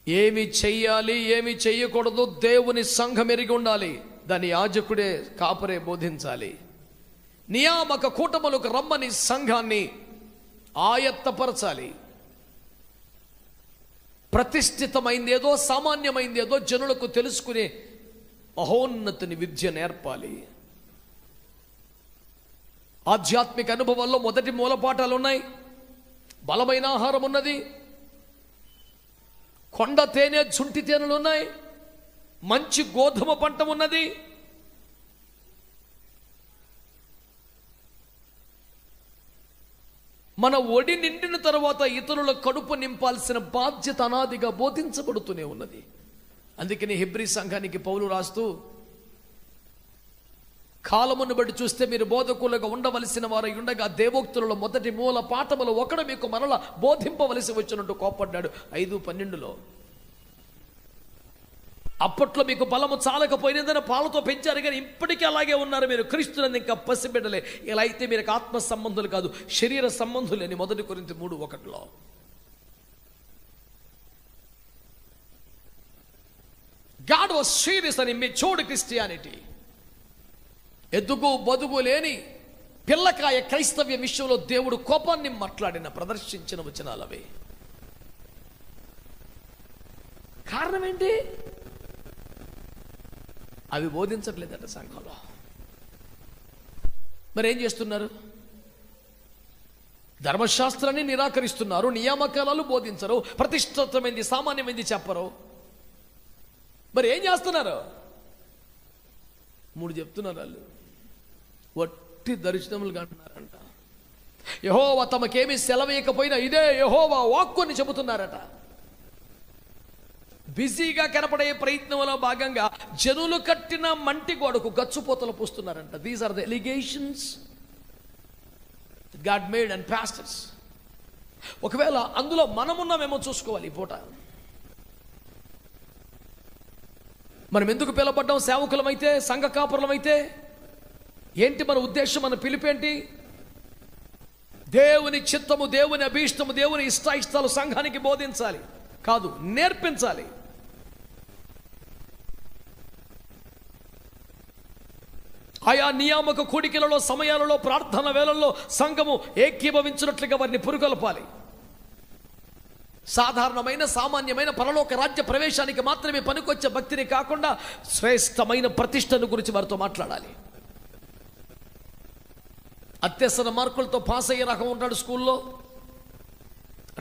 ఏమి చెయ్యాలి, ఏమి చెయ్యకూడదు దేవుని సంఘం ఎరిగి ఉండాలి. దాని యాజకుడే, కాపరే బోధించాలి. నియామక కూటములకు రమ్మని సంఘాన్ని ఆయత్తపరచాలి. ప్రతిష్ఠితమైంది ఏదో, సామాన్యమైంది ఏదో జనులకు తెలుసుకునే మహోన్నతిని విద్య నేర్పాలి. ఆధ్యాత్మిక అనుభవాల్లో మొదటి మూలపాఠాలు ఉన్నాయి. బలమైన ఆహారం ఉన్నది, కొండ తేనె చుంటి తేనెలు ఉన్నాయి, మంచి గోధుమ పంట ఉన్నది. మన ఒడి నిండిన తర్వాత ఇతరుల కడుపు నింపాల్సిన బాధ్యత అనాదిగా బోధించబడుతూనే ఉన్నది. అందుకని హెబ్రీ సంఘానికి పౌలు రాస్తూ, కాలమును బట్టి చూస్తే మీరు బోధకులుగా ఉండవలసిన వారై ఉండగా దేవోక్తులలో మొదటి మూల పాఠములు ఒకడు మీకు మరలా బోధింపవలసి వచ్చినట్టు కోపడ్డాడు 5:12. అప్పట్లో మీకు బలము చాలకపోయినదని పాలతో పెంచారు, కానీ ఇప్పటికీ అలాగే ఉన్నారు. మీరు క్రీస్తునందు ఇంకా పసిబిడ్డలే. ఇలా అయితే మీరు ఆత్మ సంబంధులు కాదు, శరీర సంబంధులు అని 1 కొరింథీ 3:1. God was serious and matured Christianity. ఎదుగు బదుగు లేని పిల్లకాయ క్రైస్తవ్య విషయంలో దేవుడు కోపాన్ని మాట్లాడిన ప్రదర్శించిన వచనాలవే. కారణం ఏంటి? అవి బోధించట్లేదట సంఘంలో. మరి ఏం చేస్తున్నారు? ధర్మశాస్త్రాన్ని నిరాకరిస్తున్నారు, నియామకాలు బోధించరు, ప్రతిష్ఠితమైంది సామాన్యమైంది చెప్పరు. మరి ఏం చేస్తున్నారు? 3 చెప్తున్నారు. వాళ్ళు వట్టి దర్శనములు కంటున్నారంట. యెహోవా తమకేమీ సెలవేయకపోయినా ఇదే యెహోవా వాక్కు అని చెబుతున్నారట. బిజీగా కనపడే ప్రయత్నంలో భాగంగా జనులు కట్టిన మంటి గోడకు గచ్చుపోతలు పూస్తున్నారంట. These are the allegations God made and pastors. ఒకవేళ అందులో మనమున్నామేమో చూసుకోవాలి ఈ పూట. మనం ఎందుకు పిలవబడ్డాం? సేవకులమైతే, సంఘ కాపురులమైతే ఏంటి మన ఉద్దేశం? మన పిలుపేంటి? దేవుని చిత్తము, దేవుని అభీష్టము, దేవుని ఇష్టాయిష్టాలు సంఘానికి బోధించాలి, కాదు నేర్పించాలి. ఆయా నియామక కూడికలలో, సమయాలలో, ప్రార్థన వేళల్లో సంఘము ఏకీభవించినట్లుగా వారిని పురుగొల్పాలి. సాధారణమైన సామాన్యమైన పరలోక రాజ్య ప్రవేశానికి మాత్రమే పనికొచ్చే భక్తిని కాకుండా శ్రేష్టమైన ప్రతిష్టను గురించి వారితో మాట్లాడాలి. అత్యవసర మార్కులతో పాస్ అయ్యే రకం ఉంటాడు, స్కూల్లో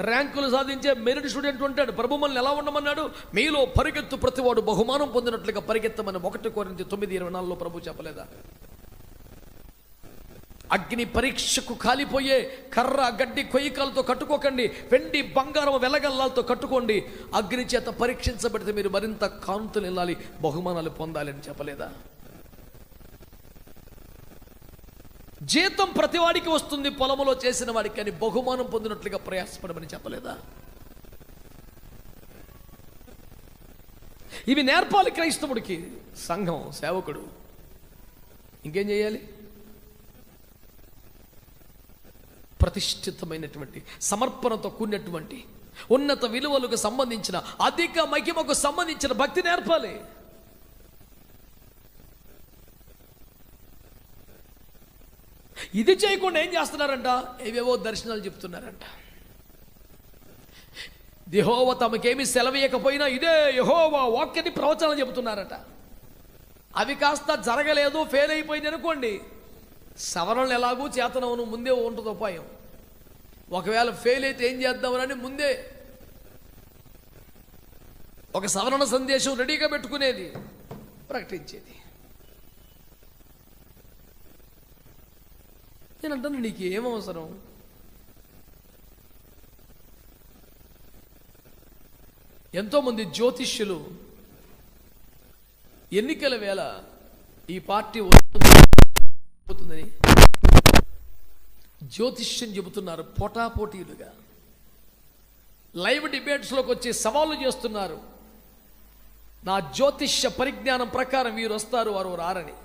ర్యాంకులు సాధించే మెరిట్ స్టూడెంట్ ఉంటాడు. ప్రభు మనల్ని ఎలా ఉండమన్నాడు? మీలో పరిగెత్తు ప్రతివాడు బహుమానం పొందినట్లుగా పరిగెత్తమని 1 కొరింథీ 9:24 ప్రభు చెప్పలేదా? అగ్ని పరీక్షకు కాలిపోయే కర్ర, గడ్డి, కొయ్యకాలతో కట్టుకోకండి, వెండి బంగారం వెలగల్లాలతో కట్టుకోండి. అగ్ని చేత పరీక్షించబడితే మీరు మరింత కాంతులు వెళ్ళాలి, బహుమానాలు పొందాలి అని చెప్పలేదా? జీతం ప్రతివాడికి వస్తుంది పొలములో చేసిన వాడికి, అని బహుమానం పొందినట్లుగా ప్రయాసపడమని చెప్పలేదా? ఇవి నేర్పాలి క్రైస్తవుడికి సంఘం, సేవకుడు. ఇంకేం చేయాలి? ప్రతిష్ఠితమైనటువంటి, సమర్పణతో కూడినటువంటి, ఉన్నత విలువలకు సంబంధించిన, అధిక మహిమకు సంబంధించిన భక్తి నేర్పాలి. ఇది చేయకుండా ఏం చేస్తున్నారంట? ఏవేవో దర్శనాలు చెప్తున్నారంట. యెహోవా తమకేమీ సెలవేయకపోయినా ఇదే యెహోవా వాక్యాన్ని ప్రవచనాలు చెబుతున్నారట. అవి కాస్త జరగలేదు, ఫెయిల్ అయిపోయింది అనుకోండి, సవరణలు ఎలాగూ చేతనవును, ముందే ఉంటుంది ఉపాయం. ఒకవేళ ఫెయిల్ అయితే ఏం చేద్దామని ముందే ఒక సవరణ సందేశం రెడీగా పెట్టుకునేది, ప్రకటించేది. నేనంటాను, నీకు ఏమవసరం? ఎంతోమంది జ్యోతిష్యులు ఎన్నికల వేళ ఈ పార్టీ వస్తుందని జ్యోతిష్యం చెబుతున్నారు. పోటాపోటీలుగా లైవ్ డిబేట్స్లోకి వచ్చి సవాళ్ళు చేస్తున్నారు. నా జ్యోతిష్య పరిజ్ఞానం ప్రకారం వీరు వస్తారు, వారు రారని.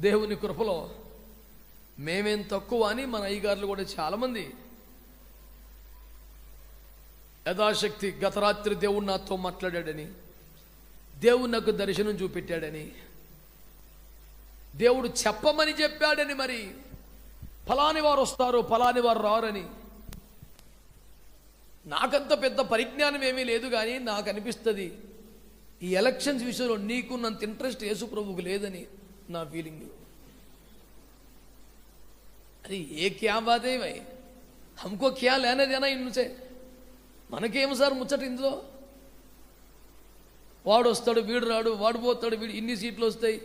దేవుని కృపలో మేమేం తక్కువ అని మన అయ్యగారులు కూడా చాలామంది యథాశక్తి గత రాత్రి దేవుడు నాతో మాట్లాడాడని, దేవుడు నాకు దర్శనం చూపెట్టాడని, దేవుడు చెప్పమని చెప్పాడని, మరి ఫలాని వారు వస్తారు ఫలాని వారు రారని. నాకంత పెద్ద పరిజ్ఞానం ఏమీ లేదు, కానీ నాకు అనిపిస్తుంది ఈ ఎలక్షన్స్ విషయంలో నీకున్నంత ఇంట్రెస్ట్ యేసు ప్రభువుకు లేదని నా ఫీలింగ్. अरे ये क्या बात है भाई, हमको क्या लेना देना इनसे, మనకేం సార్ ముచ్చట ఇందులో. వాడు వస్తాడు వీడు రాడు, వాడు పోతాడు వీడు, ఇన్ని సీట్లు వస్తాయి.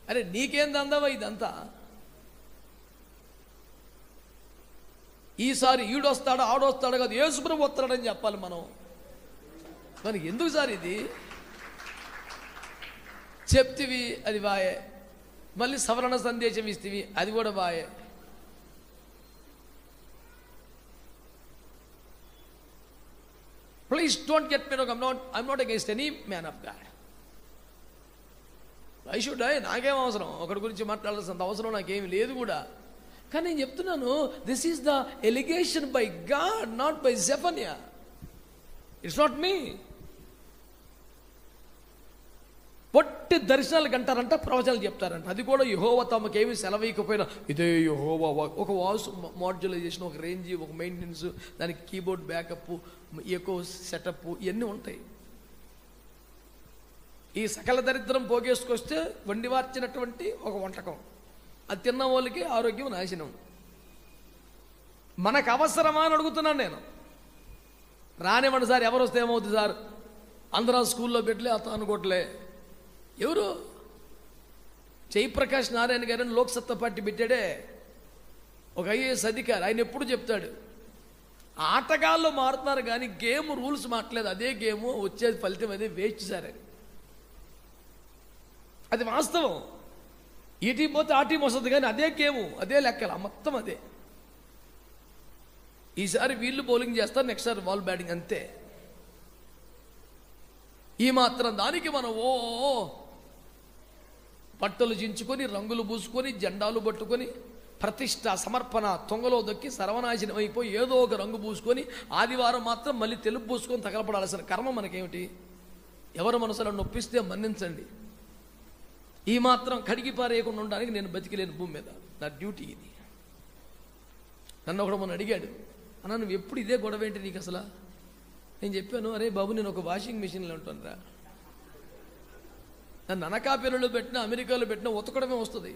అరే నీకేం దందవా ఇదంతా? ఈసారి ఈడొస్తాడు ఆడొస్తాడు కాదు, యేసుప్రభు వస్తాడని చెప్పాలి మనం. మనకి ఎందుకు సార్ ఇది? చెప్తివి అది బాయే, మళ్ళీ సవరణ సందేశం ఇస్తేవి అది కూడా బాయే. Please don't get me wrong. I'm not against any man of God. Why should I? నాకేం అవసరం, ఒకటి గురించి మాట్లాడాల్సినంత అవసరం నాకేమి లేదు కూడా. కానీ నేను చెప్తున్నాను, this is the allegation by God, not by Zephaniah. It's not me. పొట్టి దర్శనాలు కంటారంట, ప్రవచనాలు చెప్తారంట. అది కూడా యెహోవా తమకేమి సెలవీయకపోయినా ఇదే యెహోవా ఒక వాయిస్ మాడ్యులైజేషన్, ఒక రేంజ్, ఒక మెయింటెనెన్స్, దానికి కీబోర్డ్ బ్యాకప్, ఎకో సెటప్ ఇవన్నీ ఉంటాయి. ఈ సకల దరిద్రం పోగేసుకొస్తే వండి వార్చినటువంటి ఒక వంటకం, అది తిన్న వాళ్ళకి ఆరోగ్యం నాశనం. మనకు అవసరమా అని అడుగుతున్నాను నేను. రానివ్వండి సార్, ఎవరు వస్తే ఏమవుతుంది సార్, అందరం స్కూల్లో పెట్టలే అత అనుకోవట్లే. ఎవరు? జయప్రకాష్ నారాయణ గారిని లోక్సత్తా పార్టీ పెట్టాడే, ఒక ఐఏఎస్ అధికారి. ఆయన ఎప్పుడు చెప్తాడు, ఆటగాళ్ళు మారుతున్నారు కానీ గేమ్ రూల్స్ మాట్లేదు, అదే గేమ్ వచ్చేది ఫలితం అదే, వేస్ట్ సార్ అని. అది వాస్తవం. ఈ టీం పోతే ఆ టీం వస్తుంది కానీ అదే గేము, అదే లెక్కల మొత్తం అదే. ఈసారి వీళ్ళు బౌలింగ్ చేస్తారు, నెక్స్ట్ సారి బాల్ బ్యాటింగ్, అంతే. ఈ మాత్రం దానికి మనం ఓ బట్టలు చించుకొని, రంగులు పూసుకొని, జెండాలు పట్టుకొని, ప్రతిష్ట సమర్పణ తొంగలో దొక్కి సర్వనాశనం అయిపోయి ఏదో ఒక రంగు పూసుకొని ఆదివారం మాత్రం మళ్ళీ తెలుపు పూసుకొని తగలపడాల్సిన కర్మ మనకేమిటి? ఎవరు మనసులో నొప్పిస్తే మన్నించండి. ఈ మాత్రం కడిగి పారేయకుండా ఉండడానికి నేను బతికిలేను భూమి మీద, నా డ్యూటీ ఇది. నన్ను ఒకడు మొన్న అడిగాడు, అన్న నువ్వు ఎప్పుడు ఇదే గొడవ ఏంటి నీకు అసలు? నేను చెప్పాను, అరే బాబు నేను ఒక వాషింగ్ మిషన్లో ఉంటానురా, నన్ను అనకాపల్లిలో పెట్టినా అమెరికాలో పెట్టినా ఉతకడమే వస్తుంది.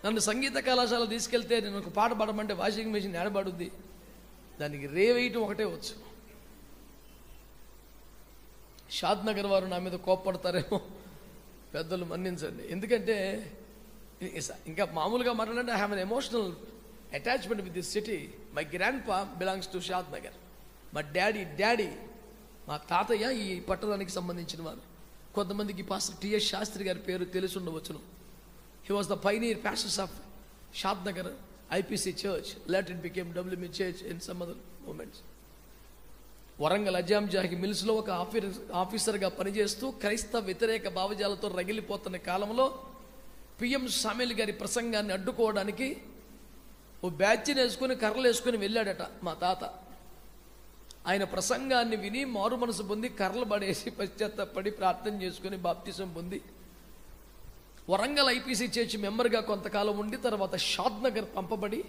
నన్ను సంగీత కళాశాల తీసుకెళ్తే నేను ఒక పాట పాడమంటే వాషింగ్ మిషన్ ఏడబడుద్ది, దానికి రేవేయటం ఒకటే వచ్చు. షాద్ నగర్ వారు నా మీద కోప్పడతారేమో, పెద్దలు మన్నించండి. ఎందుకంటే ఇంకా మామూలుగా మాట్లాడంటే I have an emotional attachment with this city. My grand pa belongs to Shad Nagar. మా డాడీ మా తాతయ్య ఈ పట్టణానికి సంబంధించిన వారు. కొంతమందికి పాస్టర్ టిఎస్ శాస్త్రి గారి పేరు తెలిసి ఉండవచ్చును. He was the pioneer pastors of Shad Nagar IPC church. Later it became WME church in some other moments. Warangal Azam Jahi మిల్స్లో ఒక ఆఫీసర్గా పనిచేస్తూ క్రైస్తవ వ్యతిరేక భావజాలతో రగిలిపోతున్న కాలంలో పిఎం సామెల్ గారి ప్రసంగాన్ని అడ్డుకోవడానికి ఓ బ్యాచ్ని వేసుకుని కర్రలు వేసుకుని వెళ్ళాడట మా తాత. ఆయన ప్రసంగాన్ని విని మారు మనసు పొంది కర్రలు పడేసి పశ్చాత్తపడి ప్రార్థన చేసుకుని బాప్తిసం పొంది వరంగల్ ఐపీసీ చర్చ్ మెంబర్గా కొంతకాలం ఉండి తర్వాత షాద్ నగర్ పంపబడి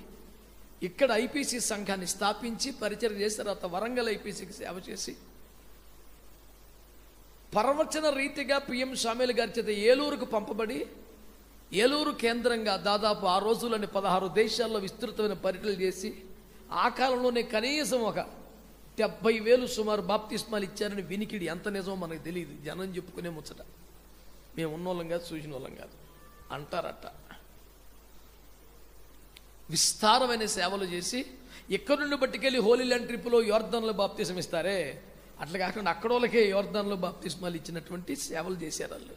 ఇక్కడ ఐపీసీ సంఘాన్ని స్థాపించి పరిచయం చేసి తర్వాత వరంగల్ ఐపీసీకి సేవ చేసి ప్రవచన రీతిగా పిఎం సామెల్ గారి చేత ఏలూరుకు పంపబడి ఏలూరు కేంద్రంగా దాదాపు ఆ రోజుల్లోని 16 దేశాల్లో విస్తృతమైన పర్యటనలు చేసి ఆ కాలంలోనే కనీసం ఒక 70,000 సుమారు బాప్తిస్మాలు ఇచ్చారని వినికిడి. ఎంత నిజమో మనకు తెలియదు, జనం చెప్పుకునే ముచ్చట. మేము ఉన్నోళ్ళం కాదు, చూసిన వాళ్ళం కాదు అంటారట. విస్తారమైన సేవలు చేసి ఎక్కడి నుండి పట్టుకెళ్ళి హోలీ ల్యాండ్ ట్రిప్లో యోర్దాన్లో బాప్తిసం ఇస్తారే అట్లా కాకుండా అక్కడోళ్ళకే యోర్దాన్లో బాప్తిస్మాలు ఇచ్చినటువంటి సేవలు చేశారు వాళ్ళు.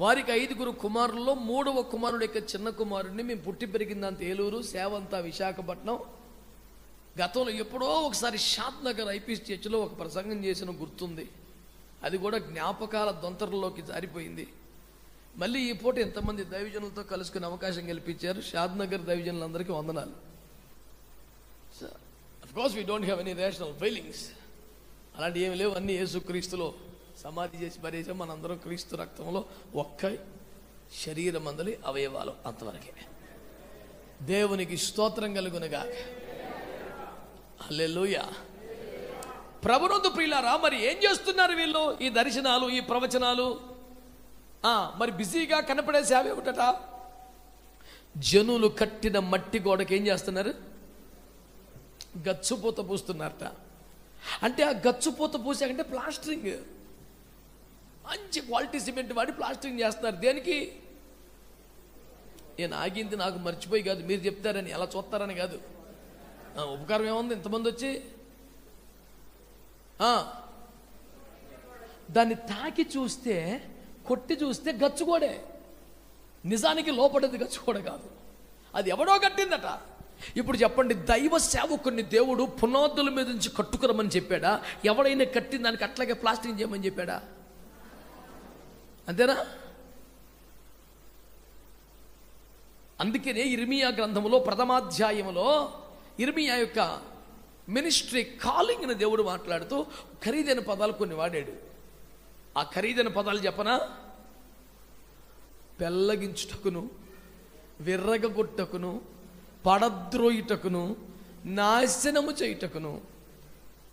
వారికి 5 కుమారుల్లో 3వ కుమారుడు యొక్క చిన్న కుమారుడిని మేము పుట్టి పెరిగిందంత ఏలూరు, సేవ అంతా విశాఖపట్నం. గతంలో ఎప్పుడో ఒకసారి షాద్ నగర్ ఐపీసీ చర్చిలో ఒక ప్రసంగం చేసిన గుర్తుంది. అది కూడా జ్ఞాపకాల దొంతరలోకి జారిపోయింది. మళ్ళీ ఈ పూట ఎంతమంది దైవజనులతో కలుసుకునే అవకాశం కల్పించారు. షాద్ నగర్ దైవజనులందరికీ వందనాలు. Course we don't have any rational feelings, అలాంటి ఏమి లేవు. అన్నీ యేసుక్రీస్తులో సమాధి చేసి పరేసాం. మనందరం క్రీస్తు రక్తంలో ఒక్క శరీరం అందలి అవయవాలు, అంతవరకే. దేవునికి స్తోత్రం కలుగునుగా. హల్లెలూయా. ప్రభునందు ప్రియులారా, మరి ఏం చేస్తున్నారు వీళ్ళు? ఈ దర్శనాలు, ఈ ప్రవచనాలు, మరి బిజీగా కనపడే సేవ ఏమిటట? జనులు కట్టిన మట్టి గోడకి ఏం చేస్తున్నారు? గచ్చుపూత పూస్తున్నారట. అంటే ఆ గచ్చుపూత పూసాకంటే ప్లాస్టరింగ్, మంచి క్వాలిటీ సిమెంట్ వాడి ప్లాస్టరింగ్ చేస్తున్నారు. దేనికి? నేను ఆగింది నాకు మర్చిపోయి కాదు, మీరు చెప్తారని, అలా చూస్తారని కాదు. ఉపకారం ఏముంది ఇంతమంది వచ్చి? దాన్ని తాకి చూస్తే, కొట్టి చూస్తే గచ్చుకోడే, నిజానికి లోపడేది గచ్చుకోడ కాదు, అది ఎవడో కట్టిందట. ఇప్పుడు చెప్పండి, దైవ సేవకుని దేవుడు పునాదుల మీద నుంచి కట్టుకురమని చెప్పాడా? ఎవడైనా కట్టిన దానికి అట్లాగే ప్లాస్టింగ్ చేయమని చెప్పాడా? అంతేనా? అందుకనే ఇర్మియా గ్రంథములో ప్రథమాధ్యాయములో ఇర్మియా యొక్క మినిస్ట్రీ కాలింగ్ని దేవుడు మాట్లాడుతూ ఖరీదైన పదాలు కొన్ని వాడాడు. ఆ ఖరీదైన పదాలు చెప్పనా? పెళ్ళగించుటకును, విర్రగొట్టకును, పడద్రోయుటకును, నాశనము చేయుటకును,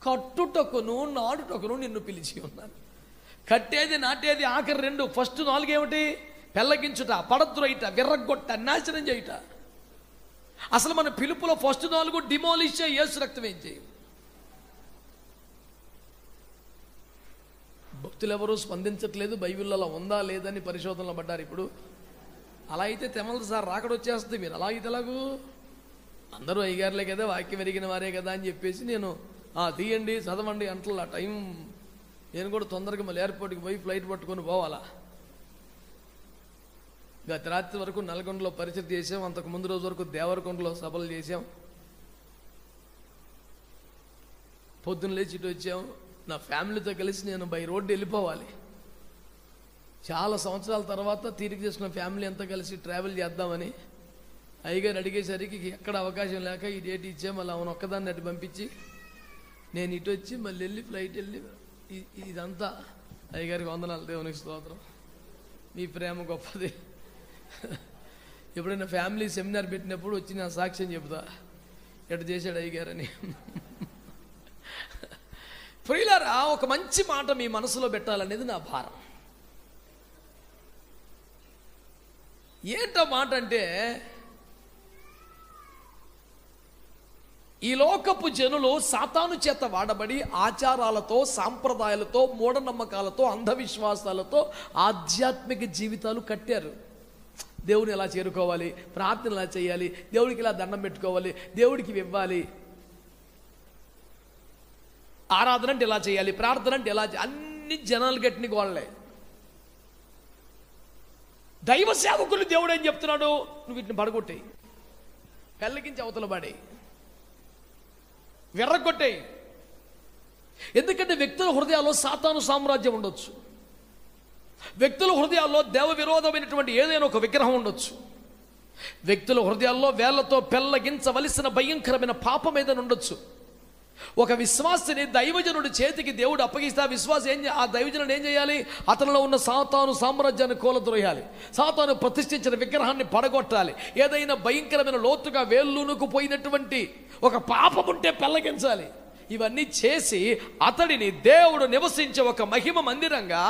కట్టుటకును, నాటుటకును నిన్ను పిలిచి ఉన్నాను. కట్టేది, నాటేది ఆఖరి రెండు. ఫస్ట్ 4 ఏమిటి? పెళ్ళగించుట, పడద్రోయుట, విర్రగొట్ట, నాశనం చేయుట. అసలు మన పిలుపులో ఫస్ట్ 4 డిమాలిష్, యేసు రక్తం ఏం చేయం. భక్తులు ఎవరూ స్పందించట్లేదు. బైబిల్లో అలా ఉందా లేదని పరిశోధనలో పడ్డారు. ఇప్పుడు అలా అయితే తెమలదు సార్, రాకడ వచ్చేస్తుంది. మీరు అలా అయితే ఎలాగూ? అందరూ అయ్యగారులే కదా, వాక్యం ఎరిగిన వారే కదా అని చెప్పేసి నేను తీయండి, చదవండి అంటలా. టైం నేను కూడా తొందరగా మళ్ళీ ఎయిర్పోర్ట్కి పోయి ఫ్లైట్ పట్టుకొని పోవాలా. గత రాత్రి వరకు నల్గొండలో పరిచయం చేసాం. అంతకు ముందు రోజు వరకు దేవరకొండలో సభలు చేసాం. పొద్దున్న లేచి ఇటు వచ్చాం. నా ఫ్యామిలీతో కలిసి నేను బై రోడ్డు వెళ్ళిపోవాలి. చాలా సంవత్సరాల తర్వాత తీరిక చేసుకున్న ఫ్యామిలీ అంతా కలిసి ట్రావెల్ చేద్దామని అయ్యగారు అడిగేసరికి ఎక్కడ అవకాశం లేక ఈ డేట్ ఇచ్చాం. మళ్ళీ అవును ఒక్కదాన్ని అటు పంపించి నేను ఇటు వచ్చి మళ్ళీ వెళ్ళి ఫ్లైట్ వెళ్ళి ఇదంతా అయ్యగారికి వందనాలు, దేవునికి స్తోత్రం. మీ ప్రేమ గొప్పది. ఎప్పుడైనా ఫ్యామిలీ సెమినార్ పెట్టినప్పుడు వచ్చి నా సాక్ష్యం చెబుతా, ఎటు చేశాడు అయ్యగారని. ప్రియులారా, ఒక మంచి మాట మీ మనసులో పెట్టాలనేది నా భారం. ఏంటో మాట అంటే, ఈ లోకపు జనులు సాతాను చేత వాడబడి ఆచారాలతో, సాంప్రదాయాలతో, మూఢనమ్మకాలతో, అంధవిశ్వాసాలతో ఆధ్యాత్మిక జీవితాలు కట్టారు. దేవుని ఎలా చేరుకోవాలి, ప్రార్థన ఎలా చేయాలి, దేవుడికి ఇలా దండం పెట్టుకోవాలి, దేవుడికి ఇవ్వాలి, ఆరాధన అంటే ఎలా చేయాలి, ప్రార్థన అంటే ఎలా, అన్ని జనాలు గట్టిన గోళ్ళే. దైవ సేవకులు దేవుడు ఏం చెప్తున్నాడు? నువ్వు వీటిని పడగొట్టాయి, పెళ్ళగించి అవతల పడే, విర్రగొట్టాయి. ఎందుకంటే వ్యక్తుల హృదయాల్లో సాతాను సామ్రాజ్యం ఉండొచ్చు. వ్యక్తుల హృదయాల్లో దేవ విరోధమైనటువంటి ఏదైనా ఒక విగ్రహం ఉండొచ్చు. వ్యక్తుల హృదయాల్లో వేళ్లతో పెళ్ళగించవలసిన భయంకరమైన పాపం ఏదైనా ఉండొచ్చు. ఒక విశ్వాసిని దైవజనుడి చేతికి దేవుడు అప్పగిస్తే ఆ దైవజనుడు ఏం చేయాలి? అతనిలో ఉన్న సాతాను సామ్రాజ్యాన్ని కూలద్రోయాలి, సాతాను ప్రతిష్ఠించిన విగ్రహాన్ని పడగొట్టాలి. ఏదైనా భయంకరమైన లోతుగా వేళ్ళునుకు పోయినటువంటి ఒక పాపం ఉంటే పెళ్ళగించాలి. ఇవన్నీ చేసి అతడిని దేవుడు నివసించే ఒక మహిమ మందిరంగా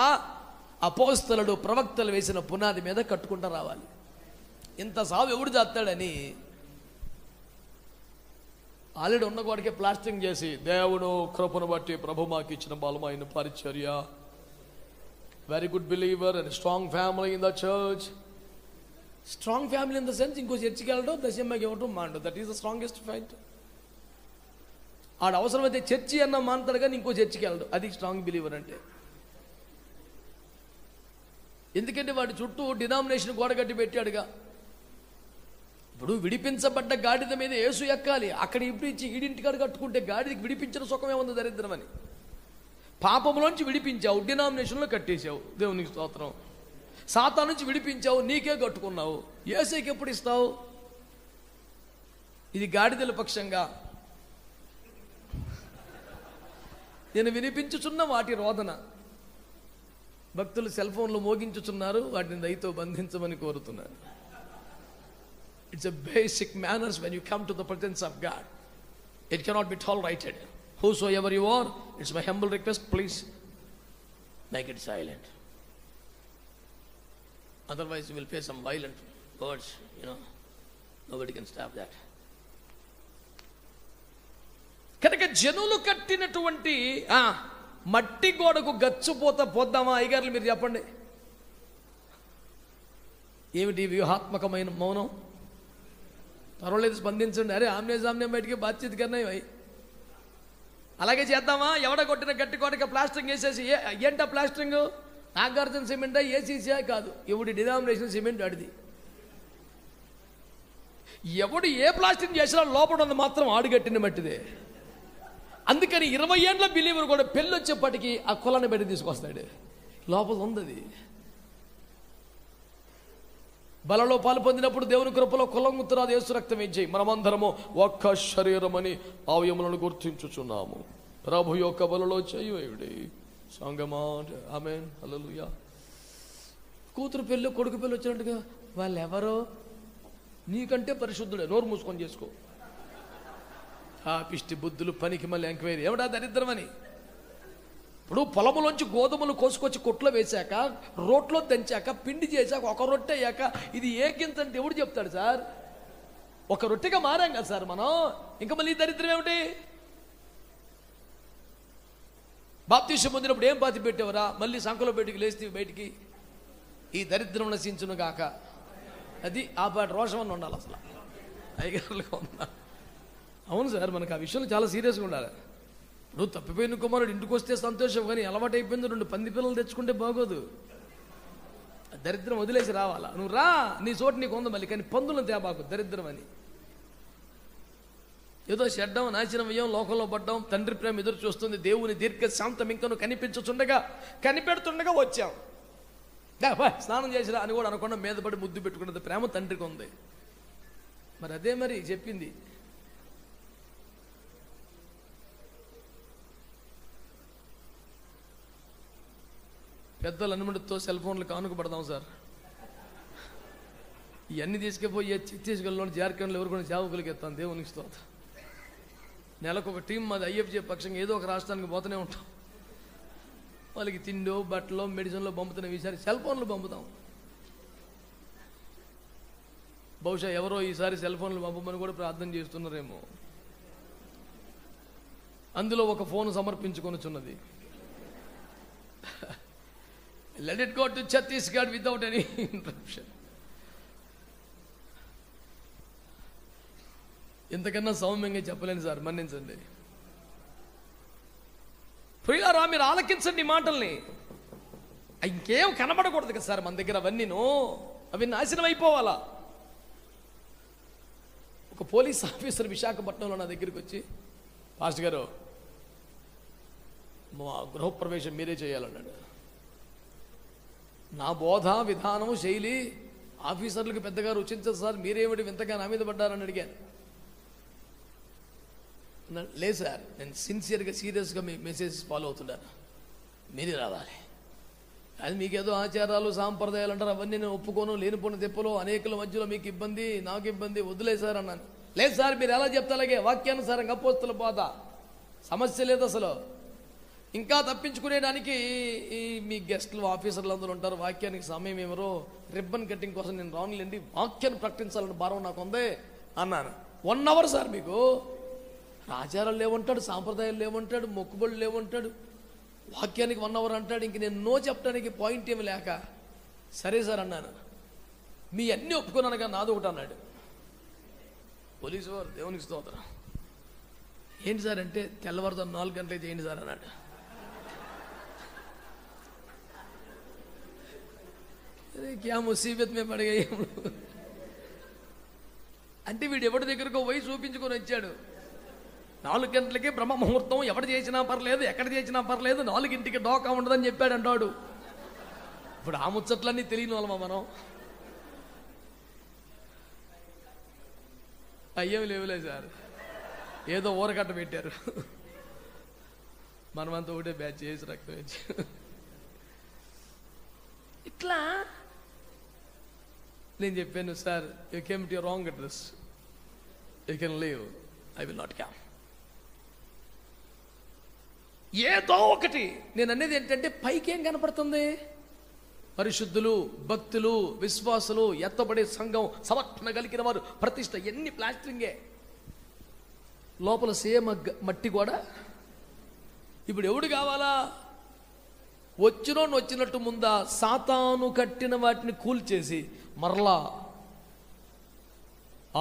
అపోస్తలుడు, ప్రవక్తలు వేసిన పునాది మీద కట్టుకుంటూ రావాలి. ఇంత సాగు ఎవడు చేస్తాడని ఆల్రెడీ ఉన్న గోడకే ప్లాస్టింగ్ చేసి, దేవుడు కృపను బట్టి ప్రభు మాకు ఇచ్చిన బలమైన పరిచర్య, very good believer and strong family in the church. Strong family in the sense ఇంకో చర్చికి వెళ్ళడం, దశమ్మకి ఇవ్వటం మాండు. That is the strongest fight. ఆడ అవసరమైతే చర్చి అన్న మానతాడు కానీ ఇంకో చర్చికి వెళ్ళడు. అది స్ట్రాంగ్ బిలీవర్ అంటే. ఎందుకంటే వాడి చుట్టూ డినామినేషన్ గోడ కట్టి పెట్టాడుగా. ఇప్పుడు విడిపించబడ్డ గాడిద మీద యేసు ఎక్కాలి. అక్కడ ఇప్పించి ఈడింటికాడు కట్టుకుంటే గాడిదకి విడిపించిన సుఖమే ఉంది దరిద్రమని. పాపంలోంచి విడిపించావు, డినామినేషన్లో కట్టేశావు, దేవునికి స్తోత్రం. సాతాను నుంచి విడిపించావు, నీకే కట్టుకున్నావు, యేసుకి ఎప్పుడు ఇస్తావు? ఇది గాడిదల పక్షంగా. నేను వినిపించుచున్న వాటి రోదన. భక్తులు సెల్ ఫోన్లు మోగించుచున్నారు, వాటిని దయతో బంధించమని కోరుతున్నారు. It's a basic manners when you come to the presence of God. It cannot be tolerated. Whosoever you are, it's my humble request, please make it silent. Otherwise you will face some violent words, nobody can stop that. కనుక జనులు కట్టినటువంటి మట్టి గోడకు పోద్దామా అయ్యగారులు, మీరు చెప్పండి. ఏమిటి వ్యూహాత్మకమైన మౌనం? పర్వాలేదు, స్పందించండి. అరే ఆమ్నే బయటికి బాధ్యత కన్నా అవి అలాగే చేద్దామా? ఎవడ కొట్టిన గట్టి గోడకి ప్లాస్టరింగ్ వేసేసి ఏంటా ప్లాస్టరింగ్? నాగార్జున సిమెంటా, ఏసీసీ కాదు, ఎవడి డినామినేషన్ సిమెంట్ అడిది. ఎవడు ఏ ప్లాస్టింగ్ చేసినా లోపల ఉంది మాత్రం ఆడుగట్టిన మట్టిదే. అందుకని 20 ఏండ్ల బిలీవర్ కూడా పెళ్ళి వచ్చేప్పటికీ ఆ కులాన్ని బయట తీసుకొస్తాడు. లోపల ఉంది. బలలో పాలు పొందినప్పుడు దేవుని కృపలో కులం గుర్తురాదు, యేసు రక్తం ఏం చేయి. మనమందరము ఒక్క శరీరమని అవయములను గుర్తించుచున్నాము. ప్రభు యొక్క బలలో చేయుడి సంగమా. ఆమేన్, హల్లెలూయా. కూతురు పెళ్ళి కొడుకు పెళ్ళి వచ్చినట్టుగా వాళ్ళెవరో నీకంటే పరిశుద్ధుడే, నోరు మూసుకొని చేసుకో. పిష్టి బుద్ధులు, పనికి మళ్ళీ ఎంక్వైరీ. ఏమిటా దరిద్రమని? ఇప్పుడు పొలములోంచి గోధుమలు కోసుకొచ్చి కొట్లో వేశాక, రోట్లో దంచాక, పిండి చేశాక, ఒక రొట్టె అయ్యాక ఇది ఏకింతంటే ఎవడు చెప్తాడు సార్? ఒక రొట్టెగా మారాం కదా సార్ మనం. ఇంకా మళ్ళీ దరిద్రం ఏమిటి? బాప్తీసం పొందినప్పుడు ఏం పాతి పెట్టేవరా? మళ్ళీ సంకలో బయటికి లేస్తే బయటికి ఈ దరిద్రం నశించును గాక. అది ఆ పాటి రోషం అని ఉండాలి అసలు అయ్యగారులుగా ఉన్నా. అవును సార్, మనకు ఆ విషయంలో చాలా సీరియస్గా ఉండాలి. నువ్వు తప్పిపోయిన కుమారుడు ఇంటికి వస్తే సంతోషం, కానీ అలవాటు అయిపోయింది 2 పంది పిల్లలు తెచ్చుకుంటే బాగోదు. దరిద్రం వదిలేసి రావాలా? నువ్వు రా, నీ చోటు నీకు ఉంది మళ్ళీ, కానీ పందులను తేబాకు దరిద్రం అని. ఏదో చెడ్డం, నాశనం అయ్యాం, లోకంలో పడ్డాం, తండ్రి ప్రేమ ఎదురు చూస్తుంది, దేవుని దీర్ఘ శాంతం ఇంకను కనిపెడుతుండగా వచ్చాం. స్నానం చేసిరా అని కూడా అనకుండా మీద పడి ముద్దు పెట్టుకున్నది ప్రేమ తండ్రికి ఉంది. మరి అదే మరి చెప్పింది. పెద్దల అనుమతితో సెల్ ఫోన్లు కానుక పడదాం సార్. ఇవన్నీ తీసుకుపోయి ఛత్తీస్గఢ్లో, జార్ఖండ్లో ఎవరు కూడా సేవకులకి ఎత్తాను. దేవునికి స్తోత్రం. నెలకు ఒక టీం మాది ఐఎఫ్జే పక్షంగా ఏదో ఒక రాష్ట్రానికి పోతూనే ఉంటాం. వాళ్ళకి తిండో, బట్టలో, మెడిసిన్లో పంపుతున్న ఈసారి సెల్ ఫోన్లు పంపుతాం. బహుశా ఎవరో ఈసారి సెల్ ఫోన్లు పంపమని కూడా ప్రార్థన చేస్తున్నారేమో. అందులో ఒక ఫోన్ సమర్పించుకొనుచున్నది. Let it go to Chhattisgarh without any interruption. ఇంతకన్నా సౌమ్యంగా చెప్పలేను సార్, మన్నించండి. ప్రియులారా, మీరు ఆలకించండి మాటల్ని. ఇంకేం కనబడకూడదు కదా సార్ మన దగ్గర. అవి నాశనం అయిపోవాలా? ఒక పోలీస్ ఆఫీసర్ విశాఖపట్నంలో నా దగ్గరికి వచ్చి, పాస్టర్ గారు మా గృహప్రవేశం మీరే చేయాలన్నాడు. నా బోధ విధానం శైలి ఆఫీసర్లకు పెద్దగా రుచించదు సార్, మీరేమిటి వింతగా నా మీద పడ్డారని అడిగాను. లేదు సార్, నేను సిన్సియర్గా సీరియస్గా మీ మెసేజెస్ ఫాలో అవుతున్నాను, మీరే రావాలి. అది మీకేదో ఆచారాలు సాంప్రదాయాలు అంటారు, అవన్నీ నేను ఒప్పుకోను. లేనిపోయిన తెప్పలో అనేకుల మధ్యలో మీకు ఇబ్బంది, నాకు ఇబ్బంది, వదిలే సార్ అన్నాను. లేదు సార్, మీరు ఎలా చెప్తే అలాగే, వాక్యానుసారంగా అపోస్తల బోధ, సమస్య లేదు అసలు. ఇంకా తప్పించుకునేదానికి మీ గెస్ట్లు, ఆఫీసర్లు అందరూ ఉంటారు, వాక్యానికి సమయం ఏమరో, రిబ్బన్ కటింగ్ కోసం నేను రానులేండి, వాక్యాన్ని ప్రకటించాలని భారం నాకు ఉంది అన్నాను. 1 అవర్ సార్, మీకు ఆచారాలు లేవంటాడు, సాంప్రదాయాలు లేవంటాడు, మొక్కుబడులు లేవంటాడు, వాక్యానికి 1 అవర్ అంటాడు. ఇంక నేను నో చెప్పడానికి పాయింట్ ఏమి లేక, సరే సార్ అన్నాను. మీ అన్నీ ఒప్పుకున్నాను కానీ నాది ఒకటి అన్నాడు పోలీసు వారు. దేవునికి స్తోత్రం. ఏంటి సార్ అంటే, తెల్లవారుతో 4 గంటలకు చేయండి సార్ అన్నాడు. క్యా ముసీబత్ మేము పడిగాయి అంటే వీడు ఎవరి దగ్గరకు పోయి చూపించుకొని వచ్చాడు. 4 గంటలకి బ్రహ్మ ముహూర్తం, ఎవరు చేసినా పర్లేదు, ఎక్కడ చేసినా పర్లేదు, 4ంటికి డోకా ఉండదని చెప్పాడు అంటాడు. ఇప్పుడు ఆ ముచ్చట్లన్నీ తెలియని వాళ్ళమా మనం? అయ్యేమి లేవులే సార్, ఏదో ఊరకట్ట పెట్టారు. మనమంతా ఒకటే బ్యాచ్ చేసి రక్తం ఇచ్చి ఇట్లా నేను చెప్పాను, sir you came to wrong address, you can leave, I will not come. ఏదో ఒకటి నేను అనేది ఏంటంటే పైకి ఏం కనపడుతుంది? పరిశుద్ధులు, భక్తులు, విశ్వాసులు, ఎత్తబడే సంఘం, సమర్పణ కలిగిన వారు, ప్రతిష్ట, ఎన్ని ప్లాస్టరింగే, లోపల సేమ్ మట్టి కూడా. ఇప్పుడు ఎవడు కావాలా? వచ్చినట్టు ముందా సాతాను కట్టిన వాటిని కూల్చేసి మరలా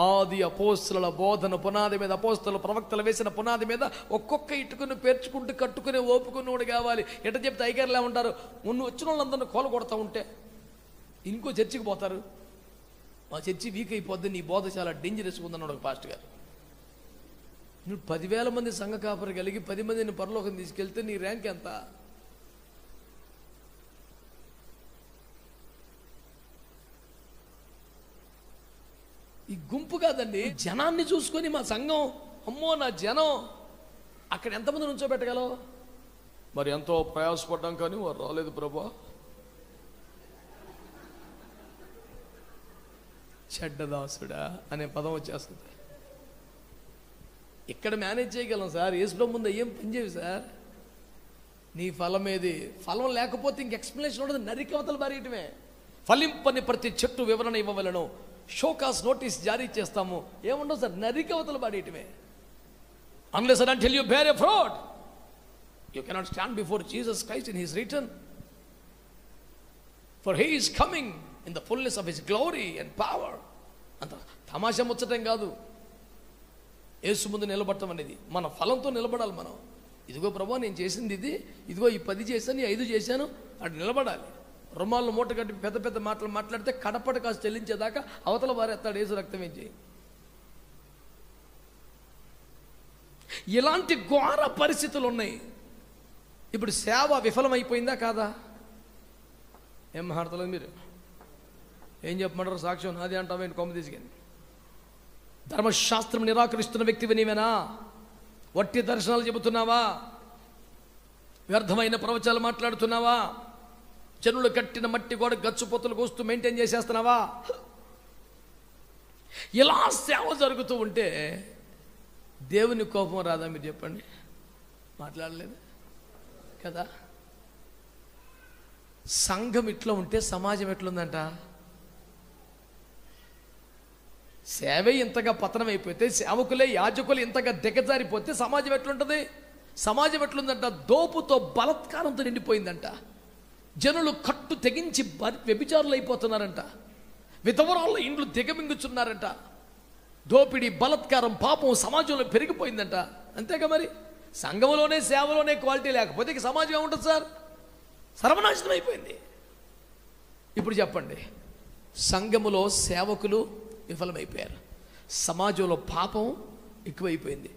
ఆది అపోస్తుల బోధన పునాది మీద, అపోస్తుల ప్రవక్తలు వేసిన పునాది మీద ఒక్కొక్క ఇటుకుని పేర్చుకుంటూ కట్టుకునే ఓపుకున్నోడు కావాలి. ఎట చెప్తే ఐగర్లే ఉంటారు. వచ్చిన వాళ్ళందరినీ కోల కొడతా ఉంటే ఇంకో చర్చికి పోతారు. మా చర్చి వీక్ అయిపోద్ది, నీ బోధ చాలా డేంజరస్ ఉందన్నాడు ఒక పాస్టర్ గారు. నువ్వు 10,000 మంది సంఘ కాపరి కలిగి 10 మందిని పరలోకం తీసుకెళ్తే నీ ర్యాంక్ ఎంత? ఈ గుంపు కాదండి, జనాన్ని చూసుకొని మా సంఘం, అమ్మో నా జనం, అక్కడ ఎంతమంది నుంచోబెట్టగలవు? మరి ఎంతో ప్రయాసపడ్డాం కానీ వారు రాలేదు ప్రభా. చెడ్డదాసుడా అనే పదం వచ్చేస్తుంది. ఇక్కడ మేనేజ్ చేయగలం సార్, యేసుప్రభు ముందు ఏం పని చేయవు సార్. నీ ఫలం ఏది? ఫలం లేకపోతే ఇంక ఎక్స్ప్లెనేషన్ ఉండదు, నరికవతలు బారేయటమే. ఫలింపని ప్రతి చెట్టు వివరణ ఇవ్వవలను, షోకాస్ నోటీస్ జారీ చేస్తాము, ఏముండవు sir, నరికవతలు బారేయటమే. Unless and until you bear a fraud, you cannot stand before Jesus Christ in his return. For he is coming in the fullness of his glory and power. అంత తమాషా ముచ్చటం కాదు యేసు ముందు నిలబడటం అనేది. మన ఫలంతో నిలబడాలి మనం. ఇదిగో ప్రభా నేను చేసింది ఇది, ఇదిగో ఈ 10 చేశాను, ఈ 5 చేశాను, అటు నిలబడాలి. రుమాలను మూట కట్టి పెద్ద పెద్ద మాటలు మాట్లాడితే కడపట కాసు చెల్లించేదాకా అవతల వారెత్తాడు యేసు రక్తం ఏం చేయి. ఇలాంటి ఘోర పరిస్థితులు ఉన్నాయి. ఇప్పుడు సేవ విఫలమైపోయిందా కాదా? ఏం మాట్లాడలేదు మీరు? ఏం చెప్పమంటారు? సాక్ష్యం నాది అంటావేంటి? కొమ్మ తీసుకెళ్ళి ధర్మశాస్త్రం నిరాకరిస్తున్న వ్యక్తివి నీవేనా? వట్టి దర్శనాలు చెబుతున్నావా? వ్యర్థమైన ప్రవచనాలు మాట్లాడుతున్నావా? జనులు కట్టిన మట్టి గోడ గచ్చుపోతలు కోస్తూ మెయింటైన్ చేసేస్తున్నావా? ఇలా సేవ జరుగుతూ ఉంటే దేవుని కోపం రాదా? మీరు చెప్పండి. మాట్లాడలేదు కదా. సంఘం ఇట్లా ఉంటే సమాజం ఎట్లుందంట? సేవే ఇంతగా పతనం అయిపోతే, సేవకులే యాజకులు ఇంతగా దిగజారిపోతే సమాజం ఎట్లుంటుంది? సమాజం ఎట్లుందంట? దోపుతో బలత్కారంతో నిండిపోయిందంట. జనులు కట్టు తెగించి వ్యభిచారులు అయిపోతున్నారంట. విధవరాళ్ళు ఇండ్లు దిగమింగుచున్నారంట. దోపిడీ, బలత్కారం, పాపం సమాజంలో పెరిగిపోయిందంట. అంతేగా మరి. సంఘంలోనే సేవలోనే క్వాలిటీ లేకపోతే ఇక సమాజం ఏముంటుంది సార్? సర్వనాశనం అయిపోయింది. ఇప్పుడు చెప్పండి, సంఘములో సేవకులు విఫలమైపోయారు, సమాజంలో పాపం ఎక్కువైపోయింది,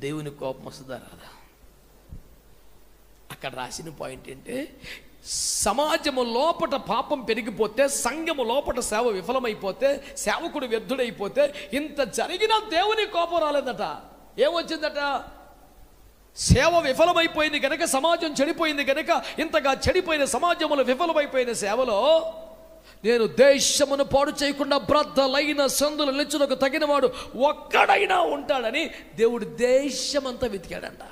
దేవుని కోపం వస్తుందా రాదా? అక్కడ రాసిన పాయింట్ ఏంటంటే, సమాజము లోపట పాపం పెరిగిపోతే, సంఘము లోపట సేవ విఫలమైపోతే, సేవకుడు వ్యర్థుడైపోతే, ఇంత జరిగినా దేవుని కోపం రాలేదట. ఏమొచ్చిందట? సేవ విఫలమైపోయింది కనుక, సమాజం చెడిపోయింది కనుక, ఇంతగా చెడిపోయిన సమాజంలో విఫలమైపోయిన సేవలో నేను దేశమును పాడు చేయకుండా బ్రద్దలైన సందులు నిల్చునకు తగినవాడు ఒక్కడైనా ఉంటాడని దేవుడు దేశమంతా వెతికాడంట.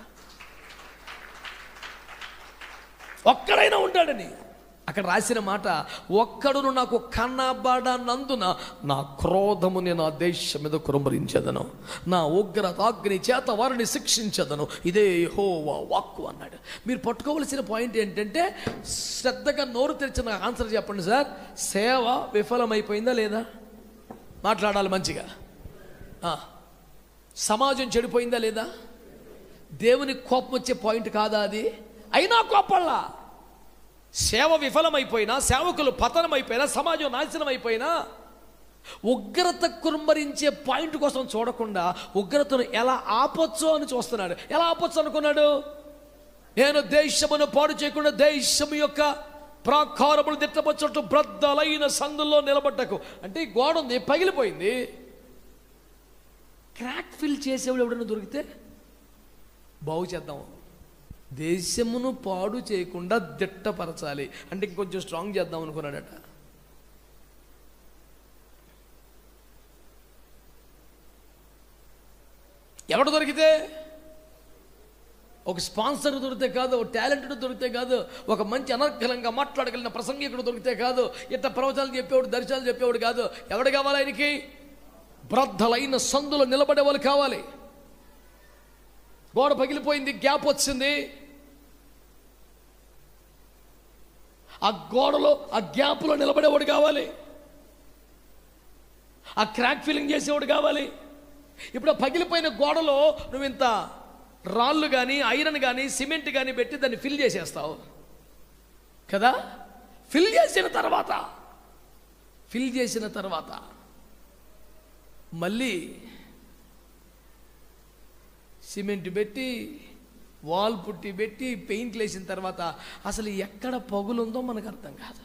ఒక్కడైనా ఉంటాడని అక్కడ రాసిన మాట, ఒక్కడును నాకు కనబడనందున నా క్రోధము నేను ఆ దేశం మీద కురుమరించదను, నా ఉగ్రతాగ్ని చేత వారిని శిక్షించదను, ఇదే యెహోవా వాక్కు అన్నాడు. మీరు పట్టుకోవలసిన పాయింట్ ఏంటంటే, శ్రద్ధగా నోరు తెరిచిన ఆన్సర్ చెప్పండి సార్. సేవ విఫలమైపోయిందా లేదా? మాట్లాడాలి మంచిగా. సమాజం చెడిపోయిందా లేదా? దేవుని కోపం వచ్చే పాయింట్ కాదా అది? అయినా కోపల్లా. సేవ విఫలమైపోయినా, సేవకులు పతనమైపోయినా, సమాజం నాశనం అయిపోయినా, ఉగ్రత కురుంబరించే పాయింట్ కోసం చూడకుండా ఉగ్రతను ఎలా ఆపొచ్చు అని చూస్తున్నాడు. ఎలా ఆపొచ్చు అనుకున్నాడు? నేను దేశమును పాడు చేయకుండా దేశం యొక్క ప్రాకారములు దిట్టపరచుటకు బ్రద్దలైన సందుల్లో నిలబడ్డకు. అంటే ఈ గోడ ఉంది, పగిలిపోయింది, క్రాక్ ఫిల్ చేసేవాడు ఎవడన్నా దొరికితే బాగు చేద్దాం. దేశమును పాడు చేయకుండా దిట్టపరచాలి అంటే ఇంకొంచెం స్ట్రాంగ్ చేద్దాం అనుకున్నాడట. ఎవడు దొరికితే, ఒక స్పాన్సర్ దొరికితే కాదు, ఒక టాలెంటెడ్ దొరికితే కాదు, ఒక మంచి అనర్గళంగా మాట్లాడగలిగిన ప్రసంగికుడు దొరికితే కాదు, ఇట్లా ప్రవచనాలు చెప్పేవాడు, దర్శనాలు చెప్పేవాడు కాదు. ఎవడు కావాలి ఆయనకి? బ్రద్దలైన సందులో నిలబడే వాళ్ళు కావాలి. గోడ పగిలిపోయింది, గ్యాప్ వచ్చింది, ఆ గోడలో ఆ గ్యాప్లో నిలబడేవాడు కావాలి, ఆ క్రాక్ ఫిల్లింగ్ చేసేవాడు కావాలి. ఇప్పుడు పగిలిపోయిన గోడలో నువ్వు ఇంత రాళ్ళు కానీ ఐరన్ కానీ సిమెంట్ కానీ పెట్టి దాన్ని ఫిల్ చేసేస్తావు కదా. ఫిల్ చేసిన తర్వాత మళ్ళీ సిమెంట్ పెట్టి వాల్ పుట్టి పెట్టి పెయింట్లు వేసిన తర్వాత అసలు ఎక్కడ పగులుందో మనకు అర్థం కాదు.